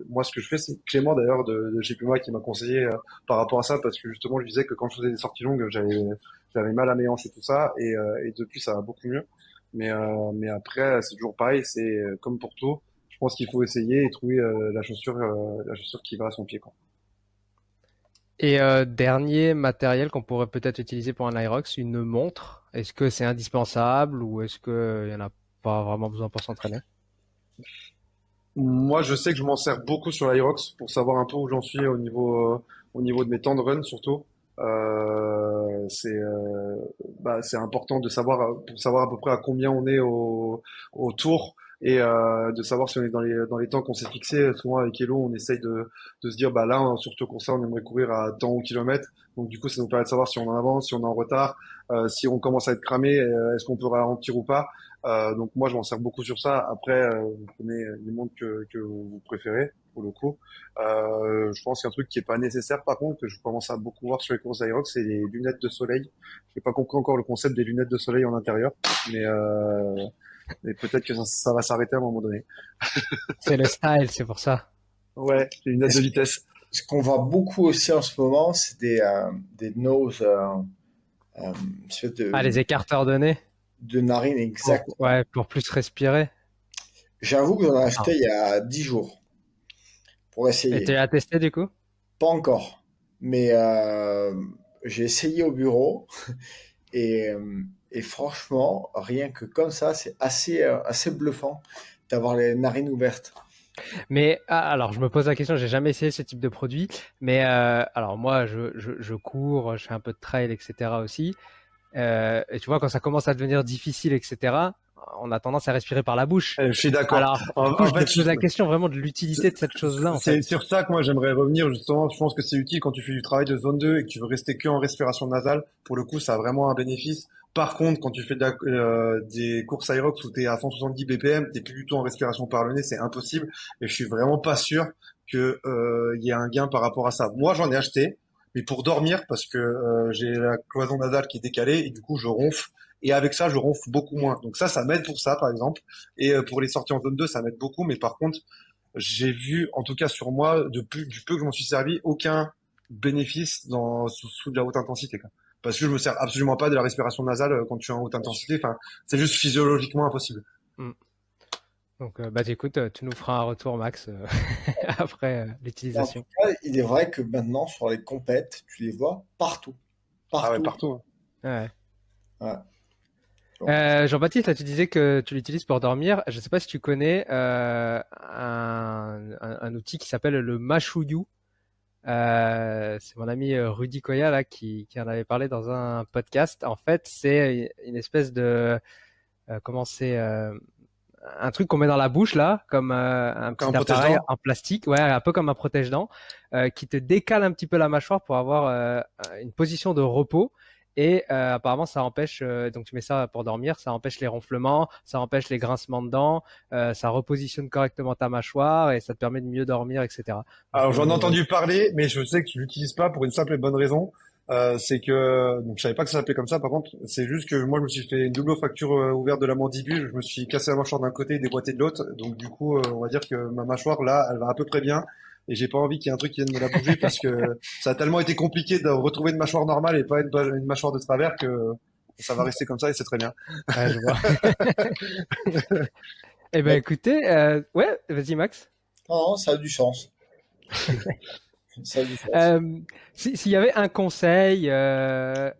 moi ce que je fais, c'est Clément d'ailleurs de chez Puma qui m'a conseillé par rapport à ça parce que justement, je disais que quand je faisais des sorties longues, j'avais mal à mes hanches et tout ça, et depuis ça va beaucoup mieux. Mais après, c'est toujours pareil, c'est comme pour tout. Je pense qu'il faut essayer et trouver la chaussure qui va à son pied, quoi. Et dernier matériel qu'on pourrait peut-être utiliser pour un Aerox, une montre. Est-ce que c'est indispensable ou est-ce que y en a pas vraiment besoin pour s'entraîner? Moi, je sais que je m'en sers beaucoup sur l'Aerox pour savoir un peu où j'en suis au niveau de mes temps de run surtout. C'est important de savoir pour savoir à peu près à combien on est au tour et de savoir si on est dans les temps qu'on s'est fixés. Souvent avec Elo, on essaye de se dire bah là surtout pour ça on aimerait courir à tant au kilomètre. Donc du coup, ça nous permet de savoir si on en avance, si on est en retard, si on commence à être cramé, est-ce qu'on peut ralentir ou pas. Donc moi, je m'en sers beaucoup sur ça. Après, vous prenez les montres que vous préférez pour le coup. Je pense qu'un truc qui est pas nécessaire, par contre, que je commence à beaucoup voir sur les courses Aerox, c'est les lunettes de soleil. J'ai pas compris encore le concept des lunettes de soleil en intérieur, mais, euh, mais peut-être que ça va s'arrêter à un moment donné. C'est le style, c'est pour ça. Ouais, les lunettes de vitesse. Ce qu'on voit beaucoup aussi en ce moment, c'est des nose, espèce Ah, les écarteurs de nez? de narine exact. Ouais, pour plus respirer. J'avoue que j'en ai Ah. acheté il y a 10 jours pour Et tu essayer. l'as testé du coup? Pas encore, mais j'ai essayé au bureau et, euh, et franchement, rien que comme ça, c'est assez bluffant d'avoir les narines ouvertes. Mais alors, je me pose la question, j'ai jamais essayé ce type de produit, mais alors moi, je cours, je fais un peu de trail, etc. aussi. Et tu vois, quand ça commence à devenir difficile, etc., on a tendance à respirer par la bouche. Je suis d'accord. Alors, du coup, En je me fait, pose la question vraiment de l'utilité de cette chose-là, en c'est fait. sur ça que moi j'aimerais revenir justement. Je pense que c'est utile quand tu fais du travail de zone 2 et que tu veux rester que en respiration nasale. Pour le coup, ça a vraiment un bénéfice. Par contre, quand tu fais des courses aérox où tu es à 170 BPM, t'es plus du tout en respiration par le nez, c'est impossible. Et je suis vraiment pas sûr que y ait un gain par rapport à ça. Moi, j'en ai acheté, mais pour dormir parce que j'ai la cloison nasale qui est décalée et du coup je ronfle. Et avec ça, je ronfle beaucoup moins. Donc ça m'aide pour ça, par exemple. Et pour les sorties en zone 2, ça m'aide beaucoup. Mais par contre, j'ai vu, en tout cas sur moi, du peu que je m'en suis servi, aucun bénéfice sous de la haute intensité, quoi. Parce que je me sers absolument pas de la respiration nasale quand tu es en haute intensité. Enfin, c'est juste physiologiquement impossible. Hmm. Donc, bah, écoute, tu nous feras un retour, Max, après En tout l'utilisation. cas, il est vrai que maintenant, sur les compètes, tu les vois partout. Ah ouais, Partout. partout, hein. Ouais. Ouais. Donc, Jean-Baptiste, là, tu disais que tu l'utilises pour dormir. Je ne sais pas si tu connais un outil qui s'appelle le Mashuyu. C'est mon ami Rudy Koya là qui en avait parlé dans un podcast. En fait, c'est une espèce de comment c'est un truc qu'on met dans la bouche là, comme un Quand on petit protège appareil dents. en plastique, ouais, un peu comme un protège-dents, qui te décale un petit peu la mâchoire pour avoir une position de repos. Et apparemment, ça empêche. Donc, tu mets ça pour dormir, ça empêche les ronflements, ça empêche les grincements de dents, ça repositionne correctement ta mâchoire et ça te permet de mieux dormir, etc. Donc, Alors j'en ai entendu parler, mais je sais que tu l'utilises pas pour une simple et bonne raison. C'est que donc je savais pas que ça s'appelait comme ça. Par contre, c'est juste que moi je me suis fait une double fracture ouverte de la mandibule. Je me suis cassé la mâchoire d'un côté et déboîté de l'autre. Donc du coup, on va dire que ma mâchoire là, elle va à peu près bien. Et j'ai pas envie qu'il y ait un truc qui vienne me la bouger parce que ça a tellement été compliqué de retrouver une mâchoire normale et pas une mâchoire de travers que ça va rester comme ça et c'est très bien. ouais, je vois. Eh ben, mais écoutez, ouais, vas-y, Max. non, ça a du sens. Ça a du sens. Euh, s'il y avait un conseil, un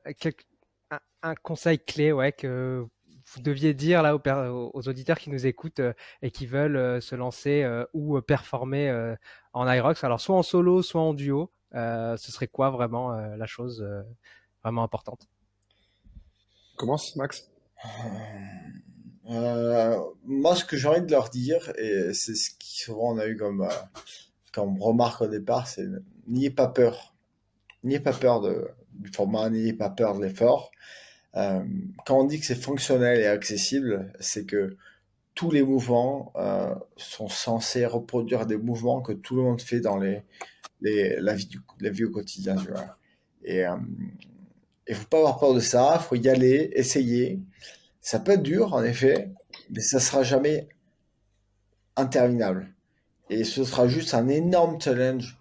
conseil clé, ouais, que vous deviez dire là aux auditeurs qui nous écoutent et qui veulent se lancer ou performer en Aerox, alors soit en solo, soit en duo, ce serait quoi vraiment la chose vraiment importante? Commence, Max. Moi, ce que j'ai envie de leur dire, et c'est ce qui souvent on a eu comme qu'on remarque au départ, c'est n'ayez pas peur. N'ayez pas peur du format, n'ayez pas peur de l'effort. Quand on dit que c'est fonctionnel et accessible, c'est que tous les mouvements sont censés reproduire des mouvements que tout le monde fait dans la vie au quotidien, tu vois. Et il faut pas avoir peur de ça, faut y aller, essayer. Ça peut être dur, en effet, mais ça sera jamais interminable. Et ce sera juste un énorme challenge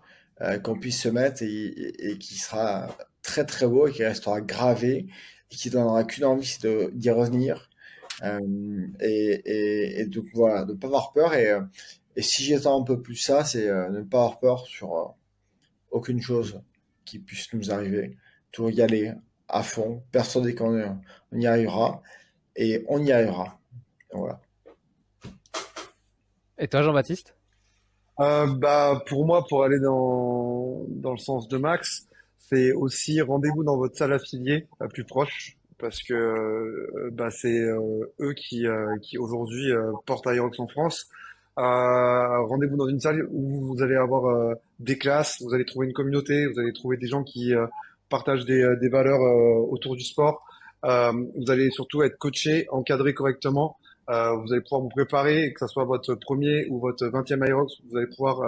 qu'on puisse se mettre et qui sera très très beau et qui restera gravé et qui donnera qu'une envie, c'est d'y revenir. Et donc voilà, de ne pas avoir peur. Et si j'étends un peu plus ça, c'est ne pas avoir peur sur aucune chose qui puisse nous arriver. Toujours y aller à fond, persuadé on y arrivera et on y arrivera. Et voilà. Et toi, Jean-Baptiste? Pour moi, pour aller dans le sens de Max, c'est aussi rendez-vous dans votre salle affiliée la plus proche, parce que c'est eux qui aujourd'hui portent Aerox en France. Rendez-vous dans une salle où vous allez avoir des classes, vous allez trouver une communauté, vous allez trouver des gens qui partagent des valeurs autour du sport. Vous allez surtout être coaché, encadré correctement. Vous allez pouvoir vous préparer, que ce soit votre premier ou votre 20e Aerox, vous allez pouvoir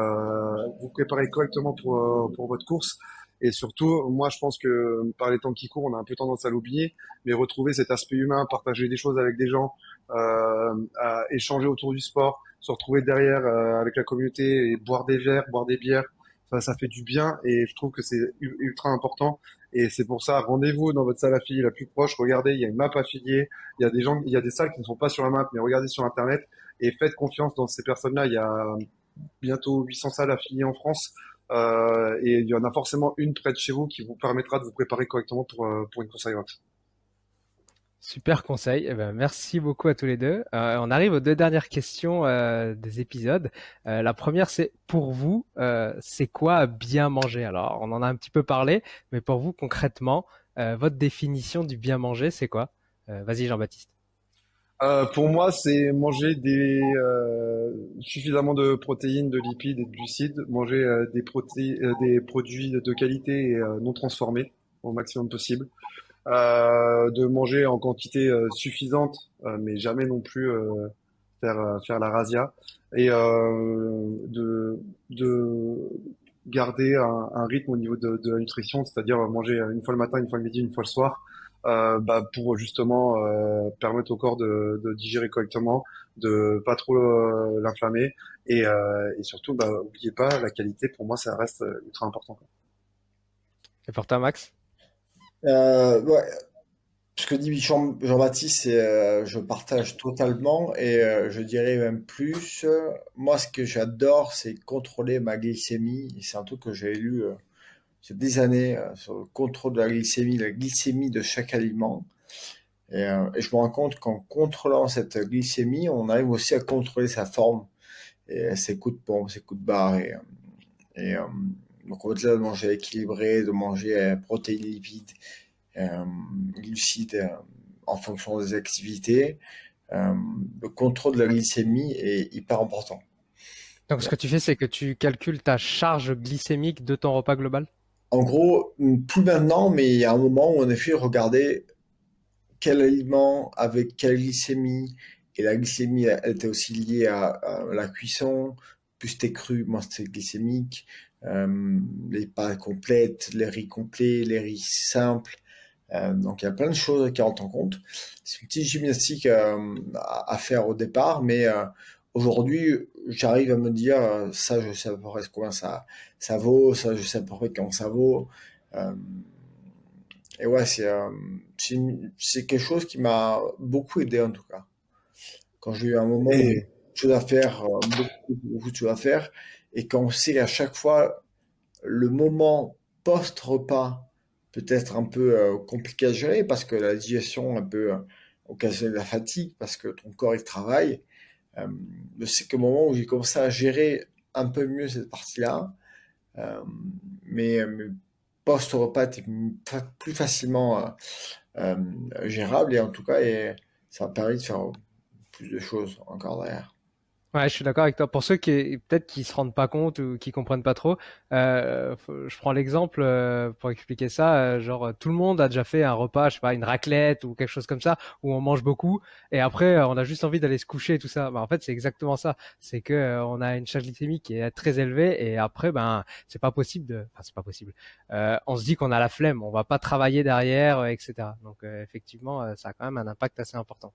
vous préparer correctement pour votre course. Et surtout, moi, je pense que par les temps qui courent, on a un peu tendance à l'oublier, mais retrouver cet aspect humain, partager des choses avec des gens, à échanger autour du sport, se retrouver derrière avec la communauté et boire des verres, boire des bières, ça fait du bien et je trouve que c'est ultra important. Et c'est pour ça, rendez-vous dans votre salle affiliée la plus proche. Regardez, il y a une map affiliée. Il y a des salles qui ne sont pas sur la map, mais regardez sur Internet et faites confiance dans ces personnes-là. Il y a bientôt 800 salles affiliées en France. Et il y en a forcément une près de chez vous qui vous permettra de vous préparer correctement pour une course Aerox. Super conseil. Eh ben, merci beaucoup à tous les deux. On arrive aux deux dernières questions des épisodes. La première, c'est pour vous, c'est quoi bien manger? Alors, on en a un petit peu parlé, mais pour vous, concrètement, votre définition du bien manger, c'est quoi? Vas-y, Jean-Baptiste. Pour moi, c'est manger suffisamment de protéines, de lipides et de glucides, manger des produits de qualité et non transformés au maximum possible, de manger en quantité suffisante, mais jamais non plus faire la razzia, et de garder un rythme au niveau de la nutrition, c'est-à-dire manger une fois le matin, une fois le midi, une fois le soir, pour justement permettre au corps de digérer correctement, de pas trop l'inflammer, et surtout, oubliez pas, la qualité, pour moi, ça reste ultra important. Et pour toi, Max? Ouais, ce que dit Jean-Baptiste, je partage totalement et je dirais même plus. Moi, ce que j'adore, c'est contrôler ma glycémie. Et c'est un truc que j'ai lu il y a des années sur le contrôle de la glycémie de chaque aliment. Et je me rends compte qu'en contrôlant cette glycémie, on arrive aussi à contrôler sa forme et ses coups de pompe, ses coups de barre. Et donc, au-delà de manger équilibré, de manger protéines, lipides, glucides en fonction des activités, le contrôle de la glycémie est hyper important. Donc, ce que tu fais, c'est que tu calcules ta charge glycémique de ton repas global? En gros, plus maintenant, mais il y a un moment où en effet, regarder quel aliment avec quelle glycémie, et la glycémie, elle était aussi liée à la cuisson, plus c'était cru, moins c'était glycémique, les pâtes complètes, les riz complets, les riz simples, donc il y a plein de choses qui rentrent en compte. C'est une petite gymnastique à faire au départ, mais aujourd'hui, j'arrive à me dire, ça je sais à peu près combien ça vaut, ça je sais à peu près quand ça vaut. Euh, et ouais, c'est quelque chose qui m'a beaucoup aidé en tout cas. Quand j'ai eu un moment où j'ai Et, beaucoup de choses à faire, beaucoup de choses à faire, et quand on sait à chaque fois le moment post-repas peut être un peu compliqué à gérer parce que la digestion un peu occasionne de la fatigue parce que ton corps il travaille. Euh, c'est que le moment où j'ai commencé à gérer un peu mieux cette partie-là, euh, mais post-repas était plus facilement euh, gérable et en tout cas ça a permis de faire plus de choses encore derrière. Ouais, je suis d'accord avec toi. Pour ceux qui peut-être qui se rendent pas compte ou qui comprennent pas trop, je prends l'exemple pour expliquer ça. Genre tout le monde a déjà fait un repas, je sais pas, une raclette ou quelque chose comme ça, où on mange beaucoup, et après on a juste envie d'aller se coucher et tout ça. Bah, en fait, c'est exactement ça. C'est que on a une charge glycémique qui est très élevée, et après, ben c'est pas possible de, enfin c'est pas possible. On se dit qu'on a la flemme, on va pas travailler derrière, etc. Donc effectivement, ça a quand même un impact assez important.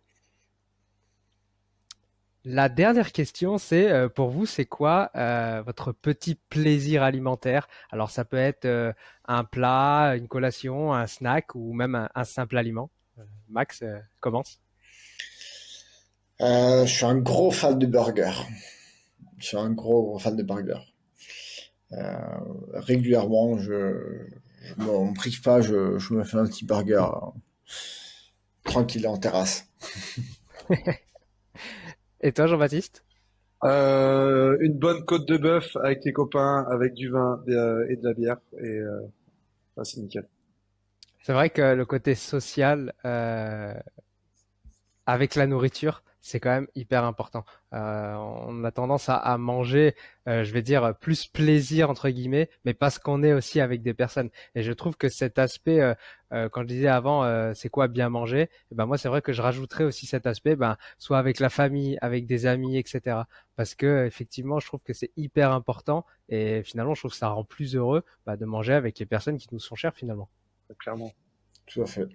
La dernière question, c'est pour vous, c'est quoi votre petit plaisir alimentaire? Alors ça peut être un plat, une collation, un snack ou même un simple aliment. Max, commence. Je suis un gros fan de burger. Je suis un gros fan de burger. Régulièrement, je m'en prive pas, je me fais un petit burger tranquille en terrasse. Et toi, Jean-Baptiste? Une bonne côte de bœuf avec les copains, avec du vin et de la bière, c'est nickel. C'est vrai que le côté social, avec la nourriture, c'est quand même hyper important. On a tendance à manger, je vais dire, plus plaisir entre guillemets, mais parce qu'on est aussi avec des personnes. Et je trouve que cet aspect, quand je disais avant, c'est quoi bien manger, eh ben moi c'est vrai que je rajouterais aussi cet aspect, ben soit avec la famille, avec des amis, etc. Parce que effectivement, je trouve que c'est hyper important et finalement, je trouve que ça rend plus heureux bah, de manger avec les personnes qui nous sont chères finalement. Clairement. Tout à fait.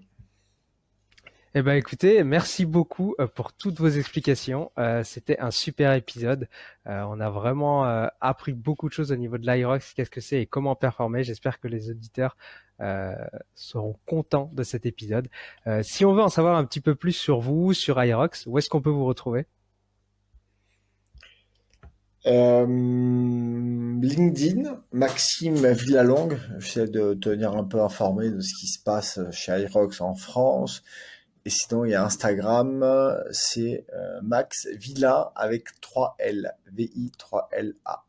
Eh ben, écoutez, merci beaucoup pour toutes vos explications. C'était un super épisode. On a vraiment appris beaucoup de choses au niveau de l'Irox, qu'est-ce que c'est et comment performer. J'espère que les auditeurs euh, seront contents de cet épisode. Si on veut en savoir un petit peu plus sur vous, sur Irox, où est-ce qu'on peut vous retrouver? LinkedIn, Maxime Villalongue. J'essaie de tenir un peu informé de ce qui se passe chez iRox en France. Et sinon, il y a Instagram, c'est Max Villa avec 3 L, VI 3 LA.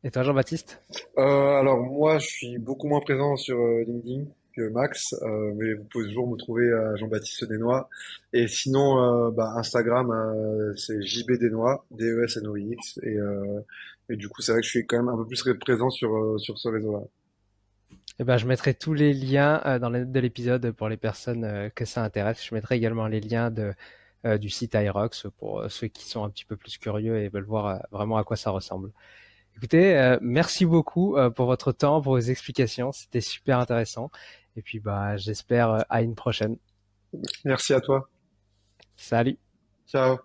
Et toi, Jean-Baptiste? Alors moi, je suis beaucoup moins présent sur LinkedIn que Max, mais vous pouvez toujours me trouver à Jean-Baptiste Desnoix. Et sinon, Instagram, c'est JB Desnoix, DESNOIX. Et du coup, c'est vrai que je suis quand même un peu plus présent sur ce réseau-là. Eh ben, je mettrai tous les liens dans les notes de l'épisode pour les personnes que ça intéresse. Je mettrai également les liens du site Irox pour ceux qui sont un petit peu plus curieux et veulent voir vraiment à quoi ça ressemble. Écoutez, merci beaucoup pour votre temps, pour vos explications. C'était super intéressant. Et puis, bah, j'espère à une prochaine. Merci à toi. Salut! Ciao.